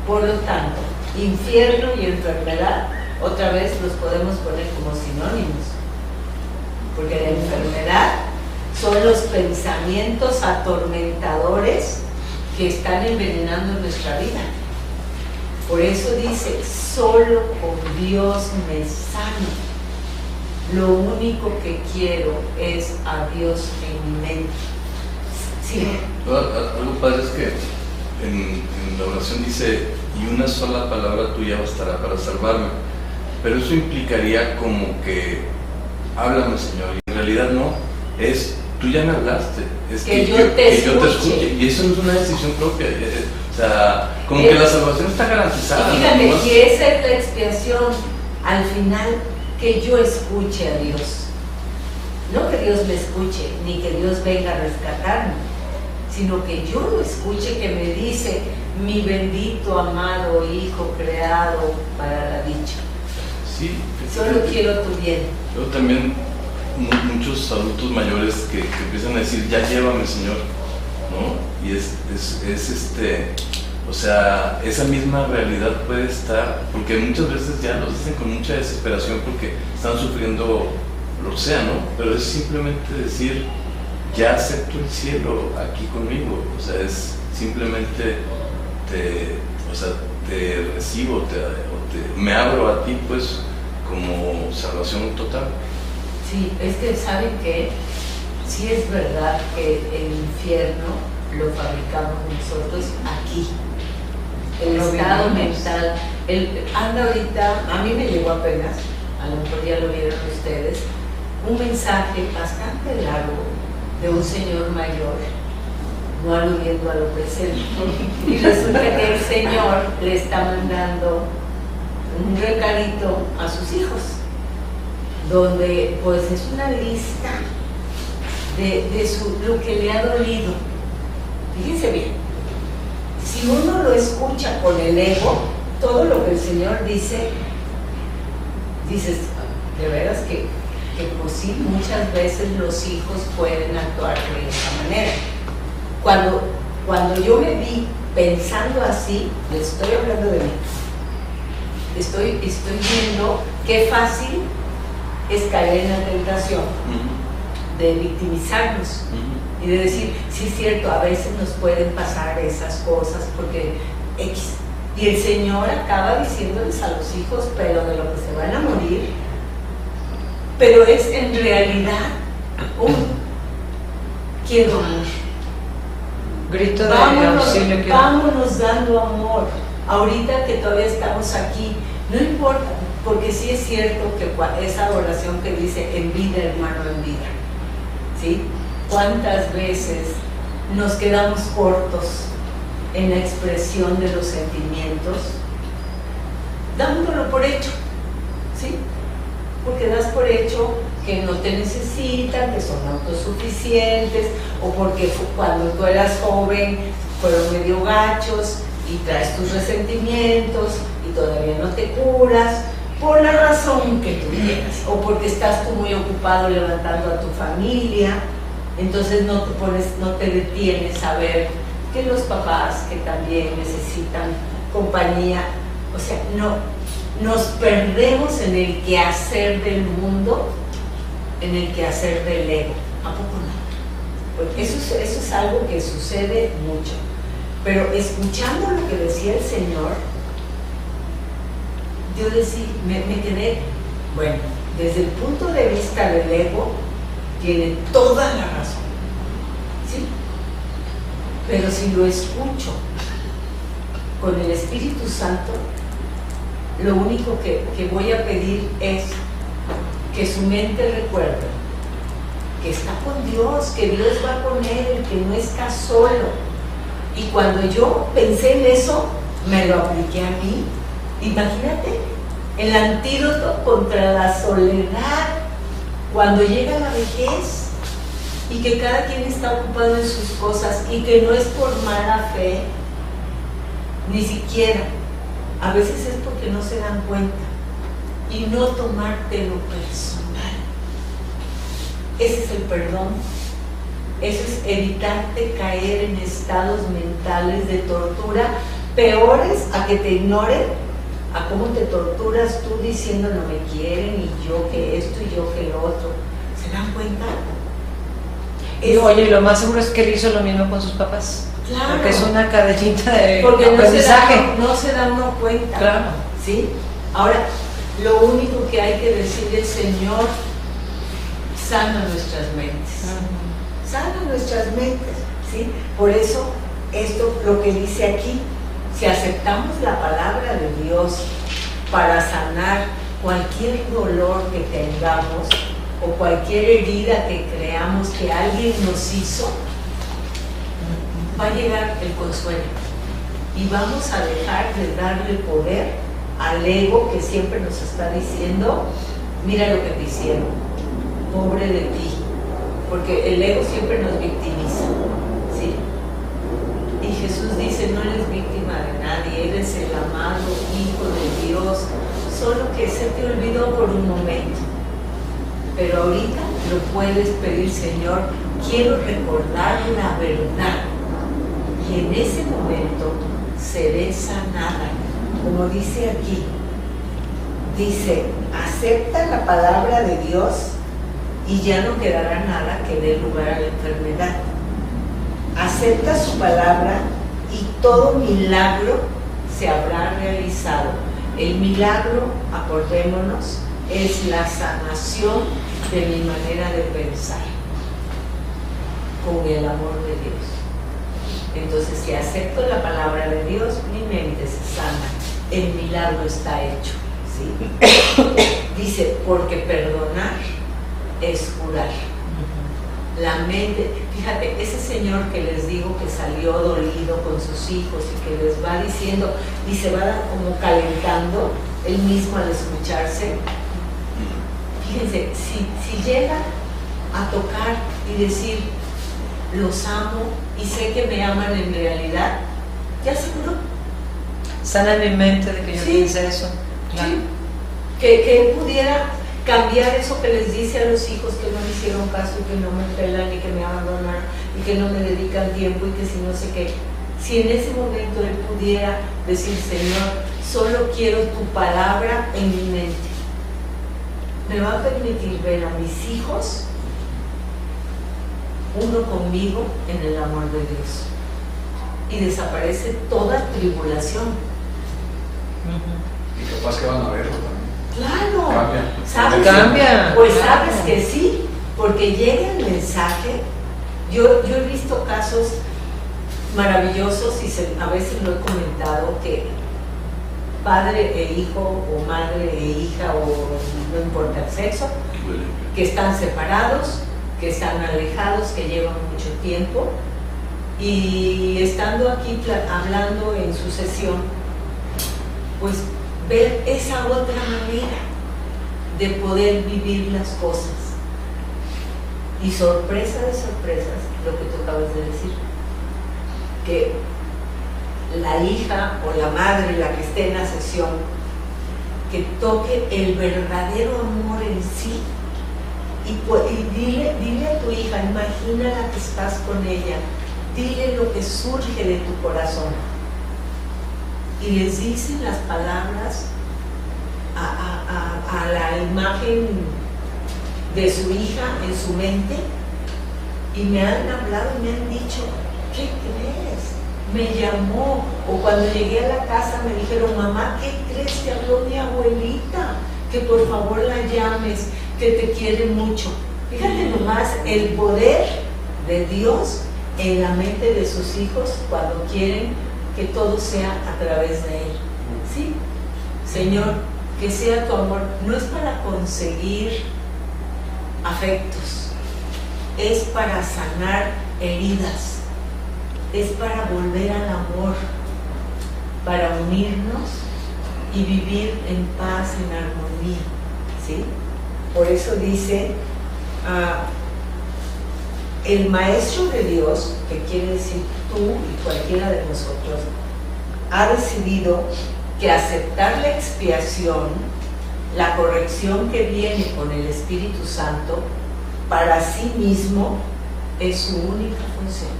por lo tanto, infierno y enfermedad, otra vez los podemos poner como sinónimos, porque la enfermedad son los pensamientos atormentadores que están envenenando nuestra vida. Por eso dice, solo con Dios me sano. Lo único que quiero es a Dios en mi mente. Sí. Algo padre es que en la oración dice, y una sola palabra tuya bastará para salvarme. Pero eso implicaría como que, háblame, Señor, y en realidad no, es, tú ya me hablaste, es que yo te escuche, y eso no es una decisión propia, o sea, como que la salvación está garantizada. Y fíjate, ¿no? que esa es la expiación, al final, que yo escuche a Dios. No que Dios me escuche, ni que Dios venga a rescatarme, sino que yo lo escuche, que me dice, mi bendito, amado Hijo creado para la dicha. Sí, solo quiero tu bien. Luego también muchos adultos mayores que empiezan a decir, ya llévame, Señor, ¿no? Y o sea, esa misma realidad puede estar, porque muchas veces ya los dicen con mucha desesperación porque están sufriendo lo que sea, ¿no? Pero es simplemente decir, ya acepto el cielo aquí conmigo, o sea, es simplemente te recibo, me abro a ti, pues, como salvación total. Sí, es que saben que sí es verdad que el infierno lo fabricamos nosotros aquí. El estado mental, anda ahorita, a mí me llegó apenas, a lo mejor ya lo vieron ustedes, un mensaje bastante largo de un señor mayor, no aludiendo a lo presente, y resulta que el señor le está mandando un recadito a sus hijos, donde pues es una lista de lo que le ha dolido. Fíjense bien, si uno lo escucha con el ego, todo lo que el Señor dice, dices, de veras que pues sí, muchas veces los hijos pueden actuar de esa manera. Cuando yo me vi pensando así, le estoy hablando de mí, estoy viendo qué fácil es caer en la tentación de victimizarnos y de decir, sí es cierto, a veces nos pueden pasar esas cosas porque X. Y el Señor acaba diciéndoles a los hijos, pero de lo que se van a morir, pero es en realidad un quiero amor. Grito de auxilio. Vámonos dando amor. Ahorita que todavía estamos aquí, no importa, porque sí es cierto que esa oración que dice en vida, hermano, en vida, ¿sí? ¿Cuántas veces nos quedamos cortos en la expresión de los sentimientos, dándolo por hecho, ¿sí? Porque das por hecho que no te necesitan, que son autosuficientes, o porque cuando tú eras joven fueron medio gachos y traes tus resentimientos y todavía no te curas, por la razón que tú quieras, o porque estás tú muy ocupado levantando a tu familia, entonces no te detienes a ver que los papás que también necesitan compañía, o sea, no, nos perdemos en el quehacer del mundo, en el quehacer del ego. ¿A poco no? Porque eso es algo que sucede mucho. Pero escuchando lo que decía el Señor, yo me quedé, bueno, desde el punto de vista del ego, tiene toda la razón, ¿sí? Pero si lo escucho con el Espíritu Santo, lo único que voy a pedir es que su mente recuerde que está con Dios, que Dios va con él, que no está solo. Y cuando yo pensé en eso, me lo apliqué a mí. Imagínate, el antídoto contra la soledad, cuando llega la vejez y que cada quien está ocupado en sus cosas y que no es por mala fe, ni siquiera, a veces es porque no se dan cuenta, y no tomártelo personal. Ese es el perdón. Eso es evitarte caer en estados mentales de tortura peores a que te ignoren, a cómo te torturas tú diciendo no me quieren y yo que esto y yo que lo otro. ¿Se dan cuenta? Oye, lo más seguro es que él hizo lo mismo con sus papás. Claro. Porque es una cadenita de porque aprendizaje. no se dan uno cuenta. Claro. ¿Sí? Ahora, lo único que hay que decir es, Señor, sana nuestras mentes. Sana nuestras mentes, ¿sí? Por eso, esto, lo que dice aquí, si aceptamos la palabra de Dios para sanar cualquier dolor que tengamos o cualquier herida que creamos que alguien nos hizo, va a llegar el consuelo y vamos a dejar de darle poder al ego que siempre nos está diciendo, mira lo que te hicieron, pobre de ti. Porque el ego siempre nos victimiza, ¿sí? Y Jesús dice, no eres víctima de nadie, eres el amado Hijo de Dios, solo que se te olvidó por un momento. Pero ahorita lo puedes pedir, Señor, quiero recordar la verdad. Y en ese momento seré sanada. Como dice aquí, dice, acepta la palabra de Dios y ya no quedará nada que dé lugar a la enfermedad. Acepta su palabra y todo milagro se habrá realizado. El milagro, acordémonos, es la sanación de mi manera de pensar con el amor de Dios. Entonces, si acepto la palabra de Dios, mi mente se sana. El milagro está hecho, ¿sí? Dice, porque perdonar es curar. La mente, fíjate, ese señor que les digo que salió dolido con sus hijos y que les va diciendo y se va como calentando él mismo al escucharse, fíjense, si llega a tocar y decir los amo y sé que me aman en realidad, ya se curó. Sana mi mente de que yo piense eso. Claro. Sí. Que él pudiera cambiar eso que les dice a los hijos que no me hicieron caso y que no me pelan y que me abandonaron y que no me dedican tiempo y que si no sé qué. Si en ese momento él pudiera decir, Señor, solo quiero tu palabra en mi mente, me va a permitir ver a mis hijos uno conmigo en el amor de Dios y desaparece toda tribulación. Y capaz que van a verlo también. Claro, Cambia. ¿sabes? Cambia. Pues sabes que sí, porque llega el mensaje. Yo he visto casos maravillosos y a veces lo he comentado, que padre e hijo o madre e hija o no importa el sexo, que están separados, que están alejados, que llevan mucho tiempo, y estando aquí hablando en su sesión, pues ver esa otra manera de poder vivir las cosas. Y sorpresa de sorpresas, lo que tú acabas de decir, que la hija o la madre, la que esté en la sesión, que toque el verdadero amor en sí, y dile a tu hija, imagínala que estás con ella, dile lo que surge de tu corazón, y les dicen las palabras a la imagen de su hija en su mente, y me han hablado y me han dicho, ¿qué crees? Me llamó, o cuando llegué a la casa me dijeron, mamá, ¿qué crees? Te habló mi abuelita, que por favor la llames, que te quiere mucho. Fíjate nomás el poder de Dios en la mente de sus hijos cuando quieren que todo sea a través de Él. ¿Sí? Señor, que sea tu amor, no es para conseguir afectos, es para sanar heridas, es para volver al amor, para unirnos y vivir en paz, en armonía, ¿sí? Por eso dice, el Maestro de Dios, que quiere decir tú y cualquiera de nosotros, ha decidido que aceptar la expiación, la corrección que viene con el Espíritu Santo, para sí mismo es su única función.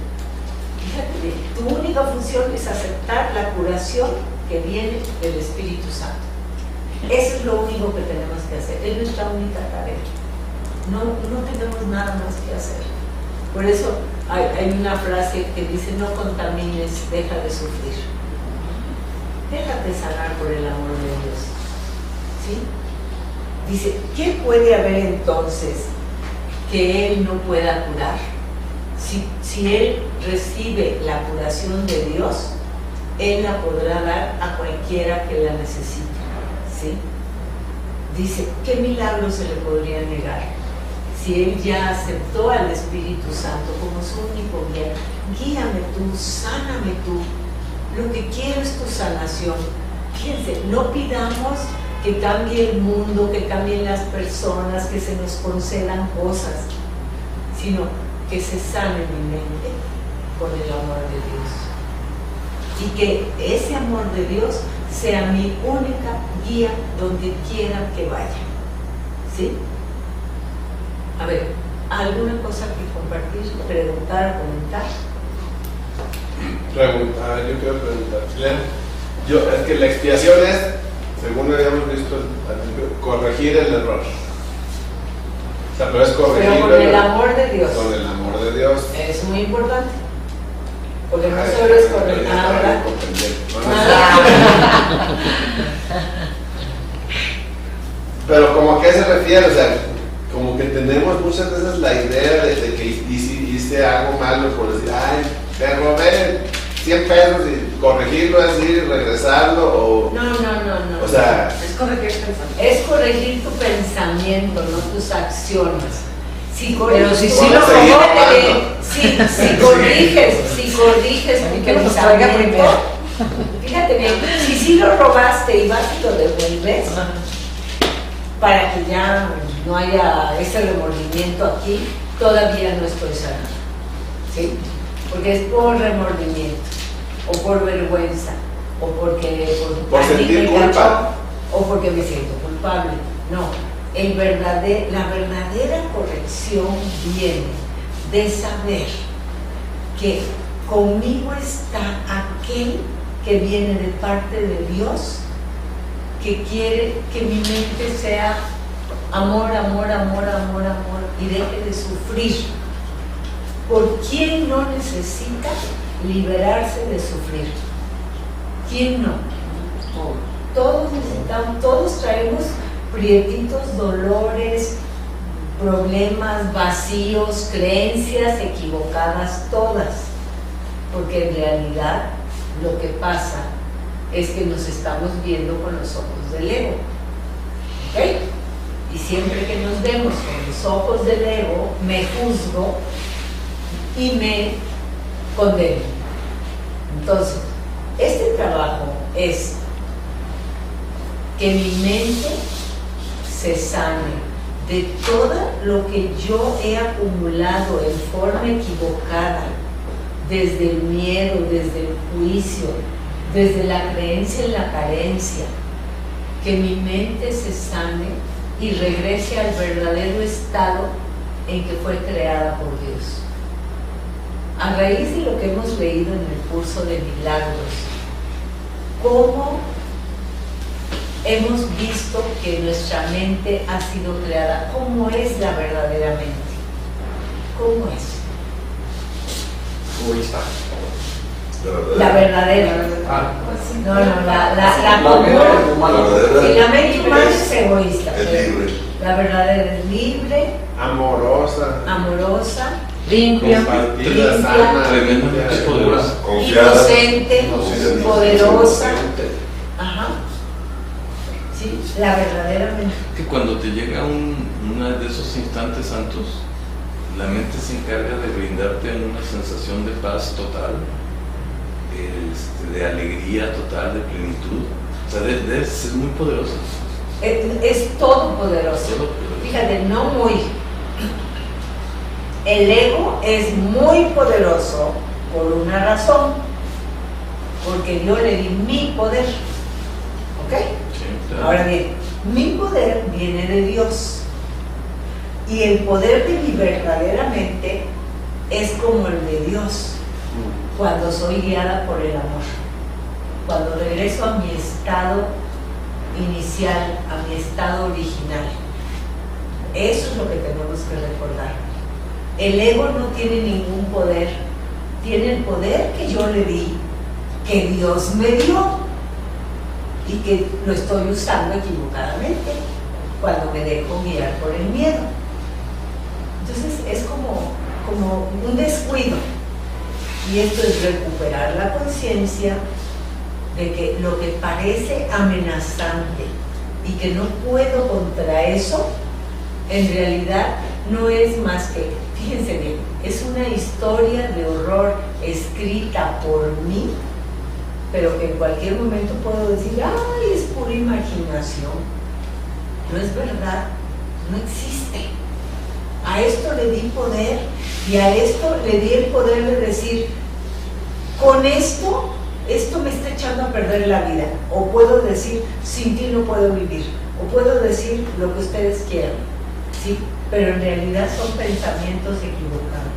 Fíjate, tu única función es aceptar la curación que viene del Espíritu Santo. Eso es lo único que tenemos que hacer, es nuestra única tarea. No tenemos nada más que hacer. Por eso hay una frase que dice, no contamines, deja de sufrir. Déjate sanar por el amor de Dios. ¿Sí? Dice, ¿qué puede haber entonces que Él no pueda curar? Si Él recibe la curación de Dios, Él la podrá dar a cualquiera que la necesite. ¿Sí? Dice, ¿qué milagro se le podría negar? Si Él ya aceptó al Espíritu Santo como su único guía, guíame tú, sáname tú. Lo que quiero es tu sanación. Fíjense, no pidamos que cambie el mundo, que cambien las personas, que se nos concedan cosas, sino que se sane mi mente con el amor de Dios. Y que ese amor de Dios sea mi única guía donde quiera que vaya. ¿Sí? A ver, ¿alguna cosa que compartir, preguntar, comentar? Yo quiero preguntar. Es que la expiación es, según habíamos visto al principio, corregir el error. O sea, pero es corregir. Pero con el amor de Dios. Con el amor de Dios. Es muy importante. Porque no solo es corregir. Ahora. Pero como a qué se refiere, o sea, como que tenemos muchas veces la idea de que hice algo malo por decir, ay, te robé 100 pesos y corregirlo así, regresarlo o... No. O sea... Es corregir el pensamiento. Es corregir tu pensamiento, no tus acciones. Pero si sí lo si corriges tu que nos traiga pensamiento, primero. fíjate bien, si sí lo robaste y vas y lo devuelves, para que ya no haya ese remordimiento aquí, todavía no estoy sana. ¿Sí? Porque es por remordimiento, o por vergüenza, o porque por sentir culpa, o porque me siento culpable. No, la verdadera corrección viene de saber que conmigo está aquel que viene de parte de Dios, que quiere que mi mente sea amor, y deje de sufrir. ¿Por quién no necesita liberarse de sufrir? ¿Quién no? Todos necesitamos, todos traemos prietitos, dolores, problemas, vacíos, creencias equivocadas todas, porque en realidad lo que pasa es que nos estamos viendo con los ojos del ego, ¿ok? Y siempre que nos vemos con los ojos del ego, me juzgo y me condeno. Entonces, este trabajo es que mi mente se sane de todo lo que yo he acumulado en forma equivocada, desde el miedo, desde el juicio, desde la creencia en la carencia, que mi mente se sane y regrese al verdadero estado en que fue creada por Dios. A raíz de lo que hemos leído en el curso de milagros, cómo hemos visto que nuestra mente ha sido creada, cómo es la verdadera mente, cómo es. Egoísta. La verdadera. No, la común. Y la mente humana es egoísta. Es libre. La verdadera es libre, Amorosa. Limpia, Compartida, sana, tremendamente poderosa. confiada. inocente, poderosa. Ajá. Sí, la verdadera mente. Que cuando te llega uno de esos instantes santos, la mente se encarga de brindarte una sensación de paz total, de alegría total, de plenitud. O sea, es muy poderoso. Es todopoderoso. Todopoderoso. Fíjate, no muy. El ego es muy poderoso por una razón, porque yo le di mi poder. ¿Ok? Sí, claro. Ahora bien, mi poder viene de Dios. Y el poder de mi verdadera mente es como el de Dios, cuando soy guiada por el amor. Cuando regreso a mi estado inicial, a mi estado original. Eso es lo que tenemos que recordar. El ego no tiene ningún poder, tiene el poder que yo le di, que Dios me dio y que lo estoy usando equivocadamente cuando me dejo guiar por el miedo. Entonces es como un descuido, y esto es recuperar la conciencia de que lo que parece amenazante y que no puedo contra eso, en realidad no es más que, fíjense bien, es una historia de horror escrita por mí, pero que en cualquier momento puedo decir, ¡ay, es pura imaginación! No es verdad, no existe. A esto le di poder, y a esto le di el poder de decir, con esto me está echando a perder la vida. O puedo decir, sin ti no puedo vivir. O puedo decir lo que ustedes quieran. ¿Sí? Pero en realidad son pensamientos equivocados.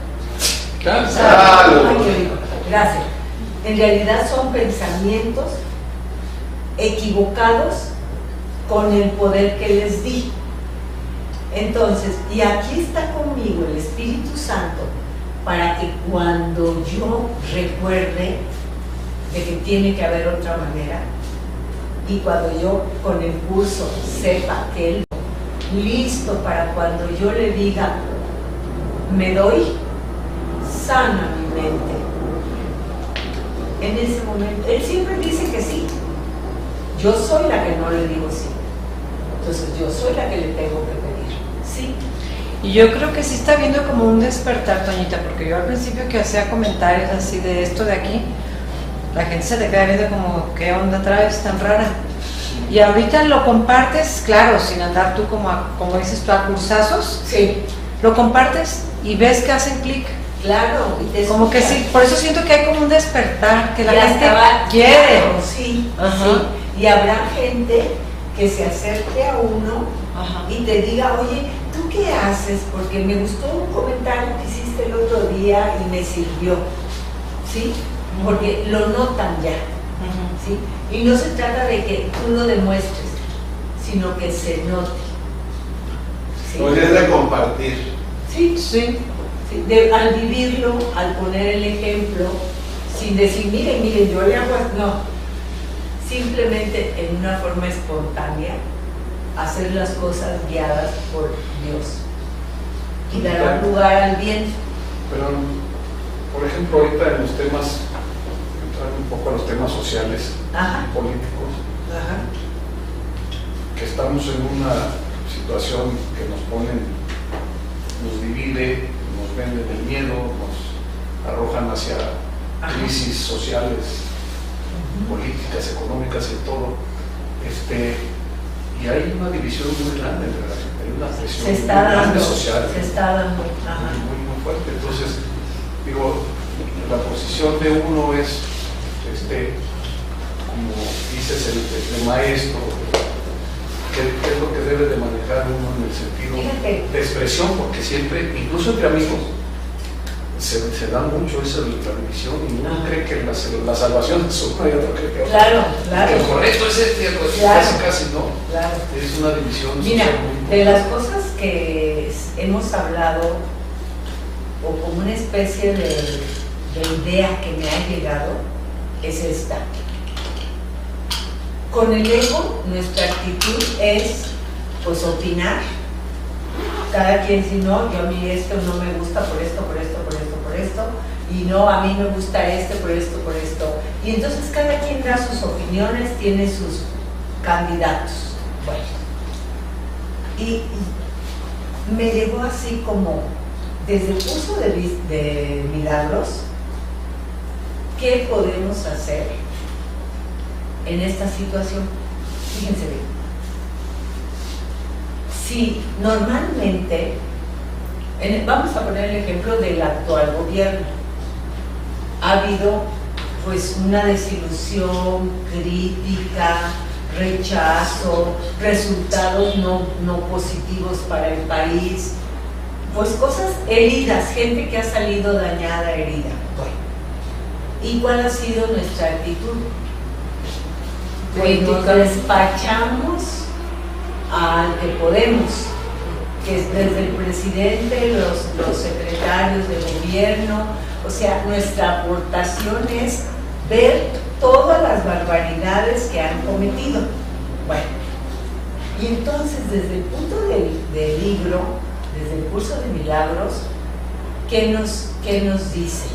Gracias. En realidad son pensamientos equivocados con el poder que les di. Entonces, y aquí está conmigo el Espíritu Santo para que cuando yo recuerde de que tiene que haber otra manera, y cuando yo con el curso sepa que Él listo para cuando yo le diga, me doy, sana mi mente. En ese momento, Él siempre dice que sí. Yo soy la que no le digo sí. Entonces yo soy la que le tengo que pedir sí. Y yo creo que sí está viendo como un despertar, Toñita, porque yo al principio que hacía comentarios así de esto de aquí, la gente se te queda viendo como, ¿qué onda traes tan rara? Y ahorita lo compartes, claro, sin andar tú como dices tú, a cursazos. Sí. Lo compartes y ves que hacen clic. Claro, y te como escuchas. que sí, por eso siento que hay como un despertar, que la Ya gente estaba, quiere. claro, sí, Ajá. sí. Y habrá gente que se acerque a uno Ajá. y te diga, oye, ¿tú qué haces? Porque me gustó un comentario que hiciste el otro día y me sirvió, ¿sí? Porque lo notan ya, ¿sí? Y no se trata de que tú lo demuestres, sino que se note. ¿Sí? Pues es de compartir. Sí, sí. Sí, al vivirlo, al poner el ejemplo, sin decir, miren, yo le hago, no, simplemente en una forma espontánea, hacer las cosas guiadas por Dios y darán lugar al bien. Pero, por ejemplo, ahorita en los temas, entrar un poco a los temas sociales y políticos, que estamos en una situación que nos divide, nos venden el miedo, nos arrojan hacia crisis sociales, políticas, económicas y todo. Y hay una división muy grande entre la gente, hay una presión se está muy grande dando, social, se está dando, muy fuerte. Entonces, digo, la posición de uno es, como dices, el maestro, ¿qué es lo que debe de manejar uno en el sentido de expresión? Porque siempre, incluso entre amigos, se da mucho esa la división y uno cree que la salvación es uno y otro cree que otro. Claro. Que el correcto es casi no. Claro. Es una división. Mira, de las cosas que hemos hablado, o como una especie de idea que me ha llegado, es esta. Con el ego, nuestra actitud es, pues, opinar. Cada quien dice, no, yo a mí esto no me gusta por esto, por esto, por esto, por esto, y no, a mí me gusta por esto, por esto. Y entonces cada quien da sus opiniones, tiene sus candidatos. Bueno, y me llegó así como, desde el curso de milagros, ¿qué podemos hacer en esta situación? Fíjense bien. Si normalmente, vamos a poner el ejemplo del actual gobierno, ha habido pues una desilusión, crítica, rechazo, resultados no positivos para el país, pues cosas heridas, gente que ha salido dañada, herida. Bueno, ¿y cuál ha sido nuestra actitud? Pues nos despachamos al que podemos, que es desde el presidente, los secretarios de gobierno. O sea, nuestra aportación es ver todas las barbaridades que han cometido. Bueno, y entonces desde el punto del libro, desde el curso de milagros, ¿qué nos dice?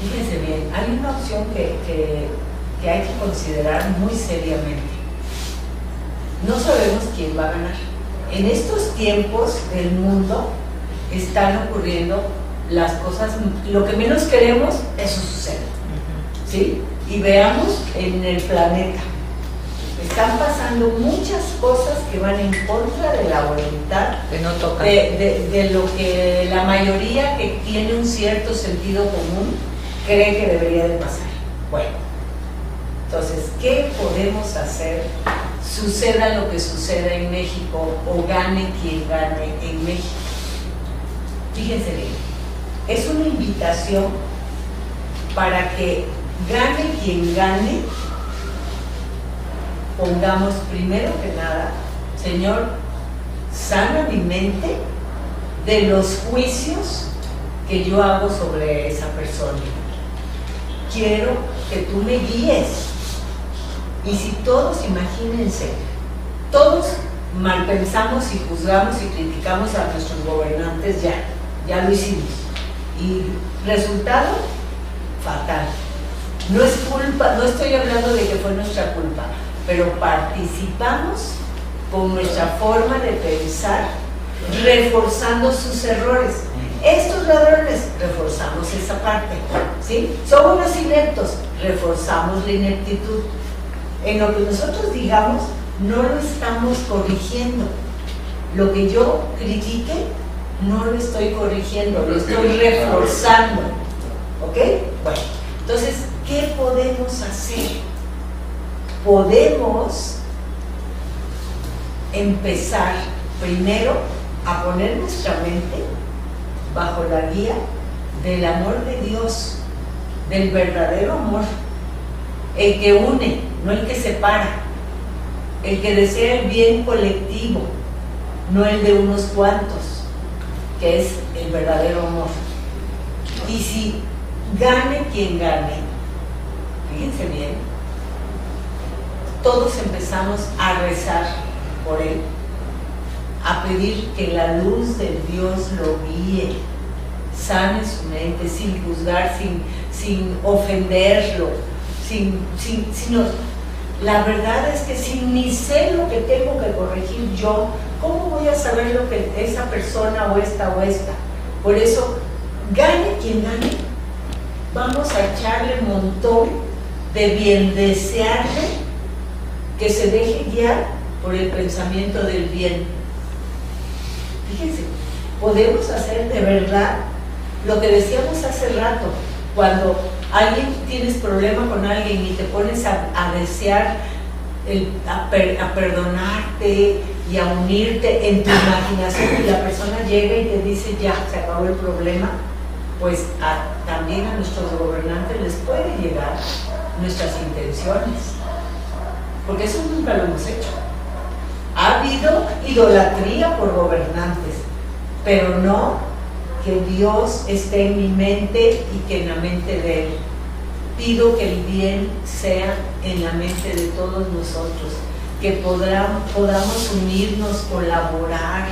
Fíjense bien, hay una opción que hay que considerar muy seriamente. No sabemos quién va a ganar. En estos tiempos del mundo están ocurriendo las cosas, lo que menos queremos, eso sucede. ¿Sí? Y veamos en el planeta. Están pasando muchas cosas que van en contra de la voluntad de lo que la mayoría que tiene un cierto sentido común cree que debería de pasar. Bueno, entonces, ¿qué podemos hacer? Suceda lo que suceda en México o gane quien gane en México. Fíjense bien, es una invitación para que gane quien gane. Pongamos primero que nada, Señor, sana mi mente de los juicios que yo hago sobre esa persona. Quiero que tú me guíes. Y si todos, imagínense, todos mal pensamos y juzgamos y criticamos a nuestros gobernantes, ya lo hicimos. Y resultado, fatal. No es culpa, no estoy hablando de que fue nuestra culpa, pero participamos con nuestra forma de pensar, reforzando sus errores. Estos ladrones, reforzamos esa parte, ¿sí? Son unos ineptos, reforzamos la ineptitud. En lo que nosotros digamos, no lo estamos corrigiendo. Lo que yo critique, no lo estoy corrigiendo, lo estoy reforzando. ¿Ok? Bueno, entonces, ¿qué podemos hacer? Podemos empezar primero a poner nuestra mente bajo la guía del amor de Dios, del verdadero amor, el que une, no el que separa, el que desea el bien colectivo, no el de unos cuantos, que es el verdadero amor. Y si gane quien gane, fíjense bien, todos empezamos a rezar por él, a pedir que la luz de Dios lo guíe, sane su mente, sin juzgar, sin ofenderlo, la verdad es que si ni sé lo que tengo que corregir yo, ¿cómo voy a saber lo que esa persona o esta? Por eso, gane quien gane, vamos a echarle un montón de bien desearle, que se deje guiar por el pensamiento del bien. Fíjense, podemos hacer de verdad lo que decíamos hace rato, cuando tienes problema con alguien y te pones a desear, a perdonarte y a unirte en tu imaginación, y la persona llega y te dice ya, se acabó el problema, pues también a nuestros gobernantes les puede llegar nuestras intenciones, porque eso nunca lo hemos hecho. Ha habido idolatría por gobernantes, pero no que Dios esté en mi mente y que en la mente de Él. Pido que el bien sea en la mente de todos nosotros, que podamos unirnos, colaborar,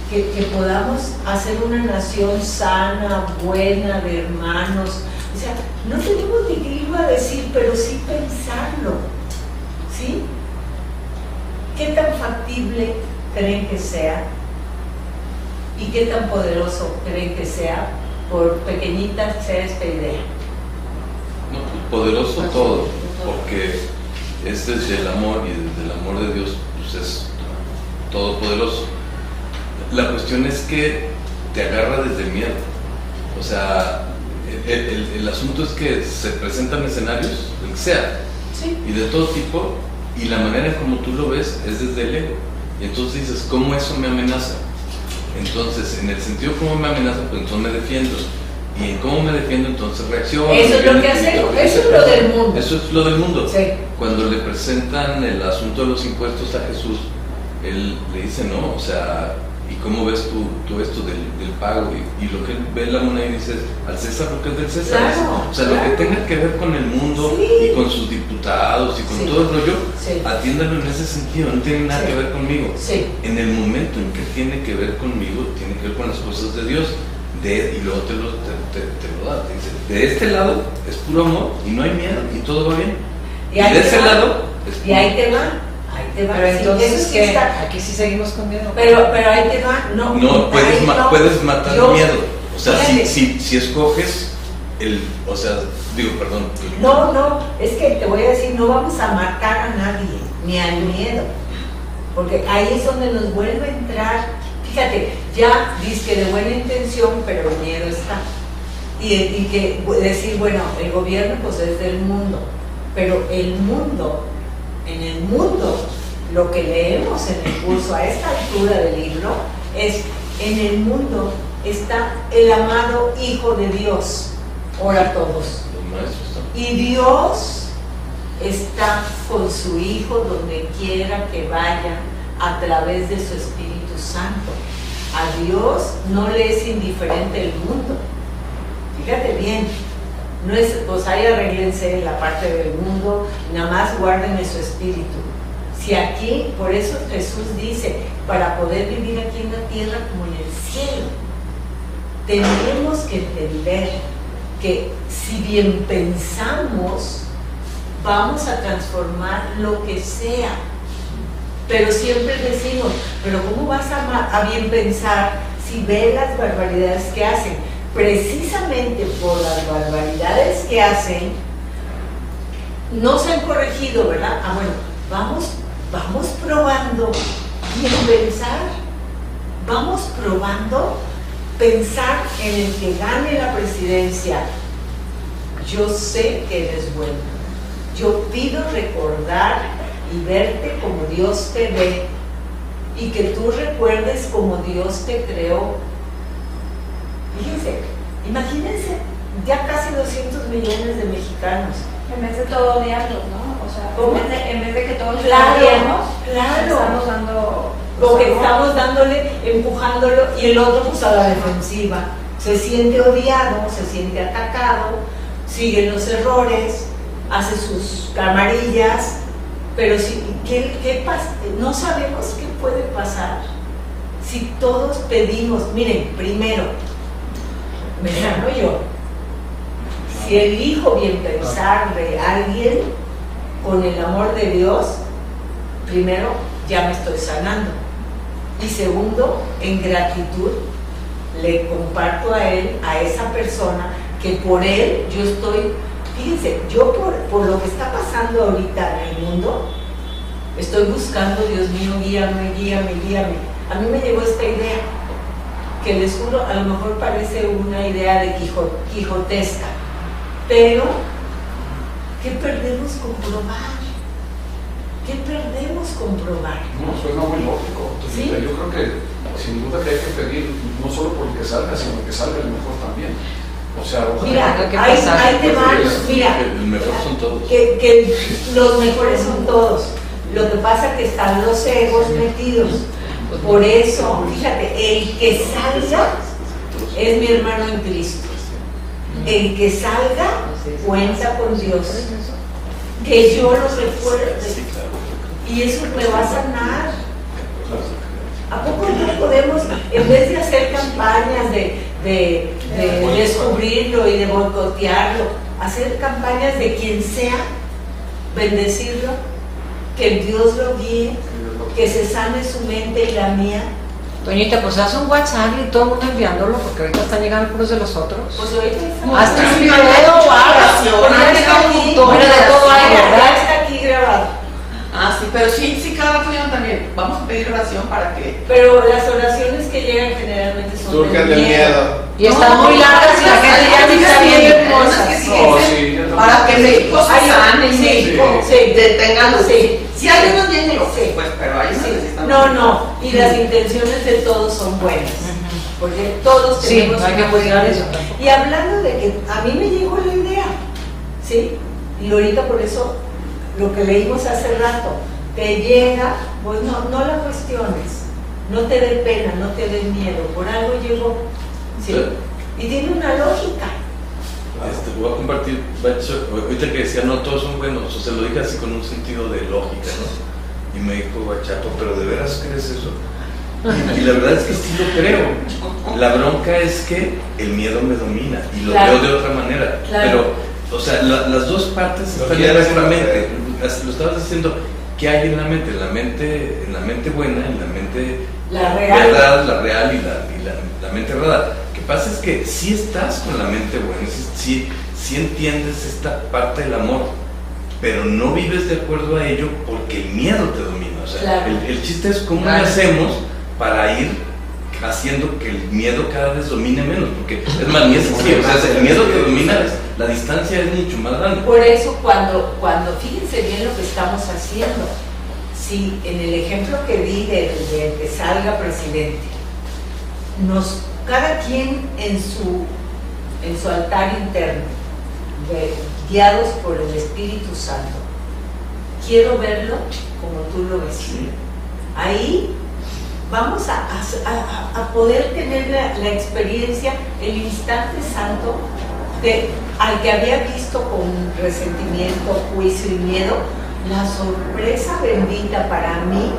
que podamos hacer una nación sana, buena, de hermanos. O sea, no tenemos ni que irlo a decir, pero sí pensarlo, ¿sí? ¿Qué tan factible creen que sea? ¿Y qué tan poderoso creen que sea? Por pequeñita sea esta idea. No, poderoso todo, porque es desde el amor, y desde el amor de Dios pues es todopoderoso. La cuestión es que te agarra desde el miedo. O sea, el asunto es que se presentan escenarios, el que sea, sí, y de todo tipo, y la manera en como tú lo ves es desde el ego. Y entonces dices, ¿cómo eso me amenaza? Entonces, en el sentido cómo me amenaza, pues entonces me defiendo. Y en cómo me defiendo, entonces reacciono. Eso es lo que hacemos, eso es lo del mundo. Eso es lo del mundo. Sí. Cuando le presentan el asunto de los impuestos a Jesús, él le dice, no, o sea, ¿y cómo ves tú esto del pago? Y lo que él ve en la moneda y dice, al César lo que es del César. Claro, o sea, claro, lo que tenga que ver con el mundo, sí, y con sus diputados y con sí, todo el rollo, sí, atiéndalo en ese sentido, no tiene nada sí, que ver conmigo. sí. En el momento en que tiene que ver conmigo, tiene que ver con las cosas de Dios. Y luego te lo da, te dice, de este lado es puro amor y no hay miedo y todo va bien. Y de ese lado es puro. Y ahí te va. Pero Sí, entonces, eso sí ¿qué? está. Aquí sí seguimos con miedo. Pero ahí te va. No, No, ahí no. puedes matar Yo- miedo. O sea, fíjate. si escoges o sea, digo, perdón. No, es que te voy a decir, no vamos a matar a nadie, ni al miedo. Porque ahí es donde nos vuelve a entrar. Fíjate, ya dice que de buena intención, pero el miedo está. Y que decir, bueno, el gobierno pues es del mundo, pero el mundo, en el mundo, lo que leemos en el curso a esta altura del libro es, en el mundo está el amado Hijo de Dios, ora todos. Los maestros están. Y Dios está con su Hijo donde quiera que vaya a través de su Espíritu Santo. A Dios no le es indiferente el mundo. Fíjate bien, no es, pues ahí arréglense la parte del mundo, nada más guárdenme su espíritu. Si aquí, por eso Jesús dice, para poder vivir aquí en la tierra como en el cielo, tenemos que entender que si bien pensamos, vamos a transformar lo que sea. Pero siempre decimos, pero ¿cómo vas a bien pensar si ves las barbaridades que hacen? Precisamente por las barbaridades que hacen, no se han corregido, ¿verdad? Bueno, vamos probando bien pensar, vamos probando pensar en el que gane la presidencia. Yo sé que eres bueno, yo pido recordar y verte como Dios te ve, y que tú recuerdes como Dios te creó. Fíjense, imagínense, ya casi 200 millones de mexicanos. En vez de todo odiarlos, ¿no? O sea, ¿Cómo? en vez de que todos Claro, odiemos, claro. estamos dando... Porque estamos dándole, empujándolo, y el otro pues a la defensiva. Se siente odiado, se siente atacado, sigue los errores, hace sus camarillas, Pero si, ¿qué pasa? No sabemos qué puede pasar si todos pedimos. Miren, primero, me sano yo. Si elijo bien pensar de alguien con el amor de Dios, primero ya me estoy sanando. Y segundo, en gratitud le comparto a él, a esa persona, que por él yo estoy, fíjense, yo por lo que está pasando ahorita en el mundo, estoy buscando, Dios mío, guíame, guíame, guíame. A mí me llegó esta idea, que les juro, a lo mejor parece una idea de quijotesca, pero ¿qué perdemos con probar? ¿Qué perdemos con probar? No, suena muy lógico. ¿Sí? Yo creo que sin duda que hay que pedir, no solo por el que salga, sino que salga el mejor también. O sea, mira, ¿qué hay pasa? temas, mira, El mejor son todos. que los mejores son todos. Lo que pasa es que están los egos metidos. Por eso, fíjate, el que salga es mi hermano en Cristo. El que salga cuenta con Dios. Que yo lo recuerde. Y eso me va a sanar. ¿A poco no podemos, en vez de hacer campañas de descubrirlo y de boicotearlo, hacer campañas de quien sea, bendecirlo, que Dios lo guíe, que se sane su mente y la mía? Toñita, pues haz un WhatsApp y todo el mundo enviándolo, porque ahorita están llegando puros de los otros. Pues ahorita Hazte un sí, video, ya está aquí, Pero de todo hay, ya ¿verdad? está aquí grabado. Ah, sí, pero sí, cada mañana también. Vamos a pedir oración para que... Pero las oraciones que llegan generalmente son Surgen del miedo. Y están muy largas y la gente ya ni está bien cosas que No, siguen, sí, yo también. para que México se Ay, sane, sí, México sí. detenga luz. Sí. Si hay unos bien locos, Sí. pues, pero hay unos que sí están... No, y las intenciones de todos son buenas, porque todos Sí, tenemos no hay que una juzgar buena eso idea. tampoco. Y hablando de que a mí me llegó la idea, ¿sí? Y ahorita por eso lo que leímos hace rato, te llega, pues no la cuestiones, no te dé pena, no te dé miedo, por algo llegó, ¿sí? Y tiene una lógica. Voy a compartir, ahorita que decía, no todos son buenos, o sea, lo dije así con un sentido de lógica, ¿no? Y me dijo Bachato, ¿pero de veras crees eso? Y la verdad es que sí lo creo. La bronca es que el miedo me domina y lo Claro. veo de otra manera. Claro. Pero, o sea, las dos partes Lo están en quieres nuestra hacer. mente. Lo estabas diciendo, ¿qué hay en la mente? En la mente buena, en la mente La real. verdad, la real y la mente errada. Lo que pasa es que sí estás con la mente buena, sí entiendes esta parte del amor, pero no vives de acuerdo a ello porque el miedo te domina. O sea, Claro. el chiste es cómo Claro. le hacemos para ir haciendo que el miedo cada vez domine menos, porque es más, ni es así, o sea, el miedo que domina, la distancia es mucho más grande. Por eso cuando fíjense bien lo que estamos haciendo, si en el ejemplo que di de que salga presidente, cada quien en su altar interno, guiados por el Espíritu Santo, quiero verlo como tú lo ves. Sí. Ahí vamos a poder tener la experiencia, el instante santo al que había visto con resentimiento, juicio y miedo, la sorpresa bendita para mí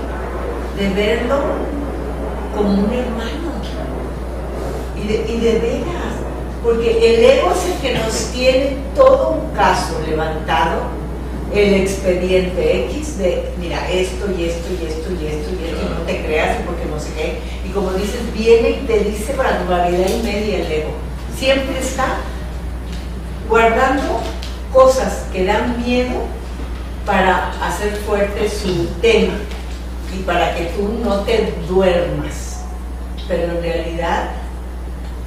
de verlo como un hermano. Y de veras, porque el ego es el que nos tiene todo un caso levantado, el expediente X de, mira, esto y esto y esto y esto y esto, y no te creas porque no sé qué. Y como dices, viene y te dice barbaridad y media el ego. Siempre está guardando cosas que dan miedo para hacer fuerte su tema y para que tú no te duermas. Pero en realidad,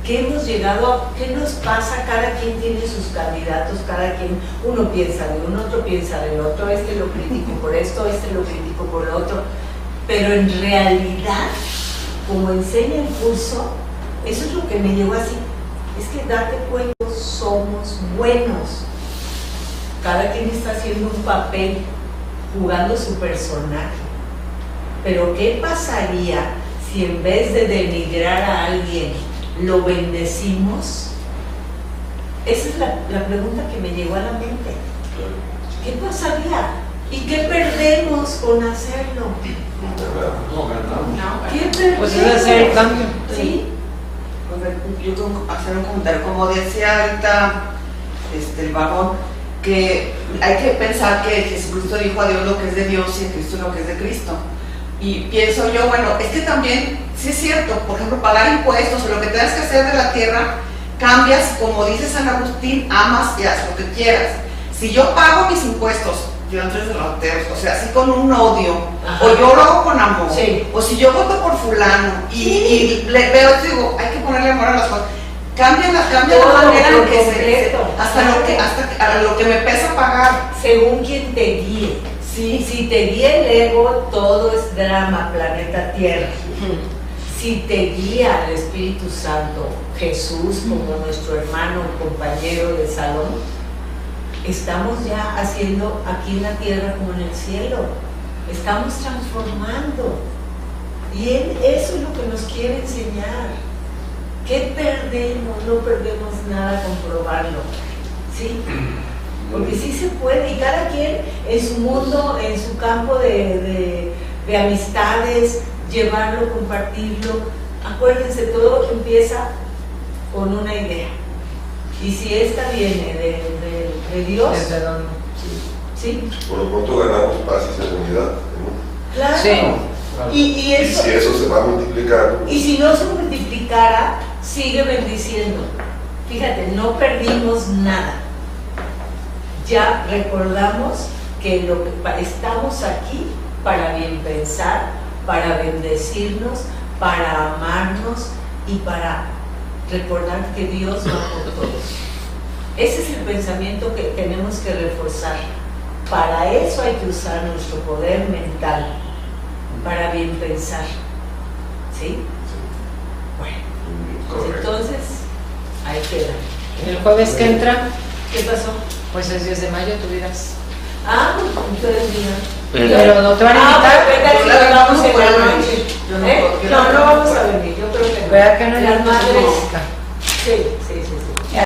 ¿qué hemos llegado a, qué nos pasa? Cada quien tiene sus candidatos, cada quien, uno piensa de uno, otro piensa del otro, este lo critico por esto, este lo critico por lo otro, pero en realidad, como enseña el curso, eso es lo que me llevó así, es que date cuenta, somos buenos, cada quien está haciendo un papel, jugando su personaje, pero ¿qué pasaría si en vez de denigrar a alguien, lo bendecimos? Esa es la pregunta que me llegó a la mente. ¿Qué pasaría? ¿Y qué perdemos con hacerlo? No ganamos. ¿Qué perdemos? Pues es hacer el cambio. Sí. Yo tengo que hacer un comentario, como decía ahorita el varón, que hay que pensar que Jesucristo dijo a Dios lo que es de Dios y a Cristo lo que es de Cristo. Y pienso yo, bueno, es que también, sí es cierto, por ejemplo, pagar impuestos o lo que tengas que hacer de la tierra, cambias, como dice San Agustín, amas y haz lo que quieras. Si yo pago mis impuestos, yo antes de rateros, o sea, así con un odio, Ajá. o yo lo hago con amor, Sí. o si yo voto por fulano y le veo y digo, hay que ponerle amor a las cosas. Cambia la Todo, manera en por que completo. hasta lo que me pesa pagar. Según quien te guíe. Sí. Si te guía el ego, todo es drama, planeta Tierra. Si te guía el Espíritu Santo, Jesús como nuestro hermano, compañero de salón, estamos ya haciendo aquí en la tierra como en el cielo. Estamos transformando. Y Él eso es lo que nos quiere enseñar. ¿Qué perdemos? No perdemos nada con probarlo. ¿Sí? Porque sí se puede, y cada quien en su mundo, en su campo de amistades, llevarlo, compartirlo. Acuérdense, todo empieza con una idea. Y si esta viene de Dios, ¿Desde dónde? ¿sí? Por lo pronto ganamos paz y serenidad, ¿no? Claro. Sí. Y Y eso, si eso se va a multiplicar, y si no se multiplicara, sigue bendiciendo. Fíjate, no perdimos nada. Ya recordamos que estamos aquí para bien pensar, para bendecirnos, para amarnos y para recordar que Dios va por todos. Ese es el pensamiento que tenemos que reforzar. Para eso hay que usar nuestro poder mental, para bien pensar. ¿Sí? Bueno, pues entonces, ahí queda. El jueves que entra, ¿Qué pasó? pues es 10 de mayo, tú dirás. Ah, ustedes digan. Pero no te van a invitar. Pues venga, si Yo nos vamos no en puedo la venir. noche. Yo no ¿Eh? puedo, yo No, no no vamos puedo. a venir, yo creo que no. ¿Verdad que no? Las madres.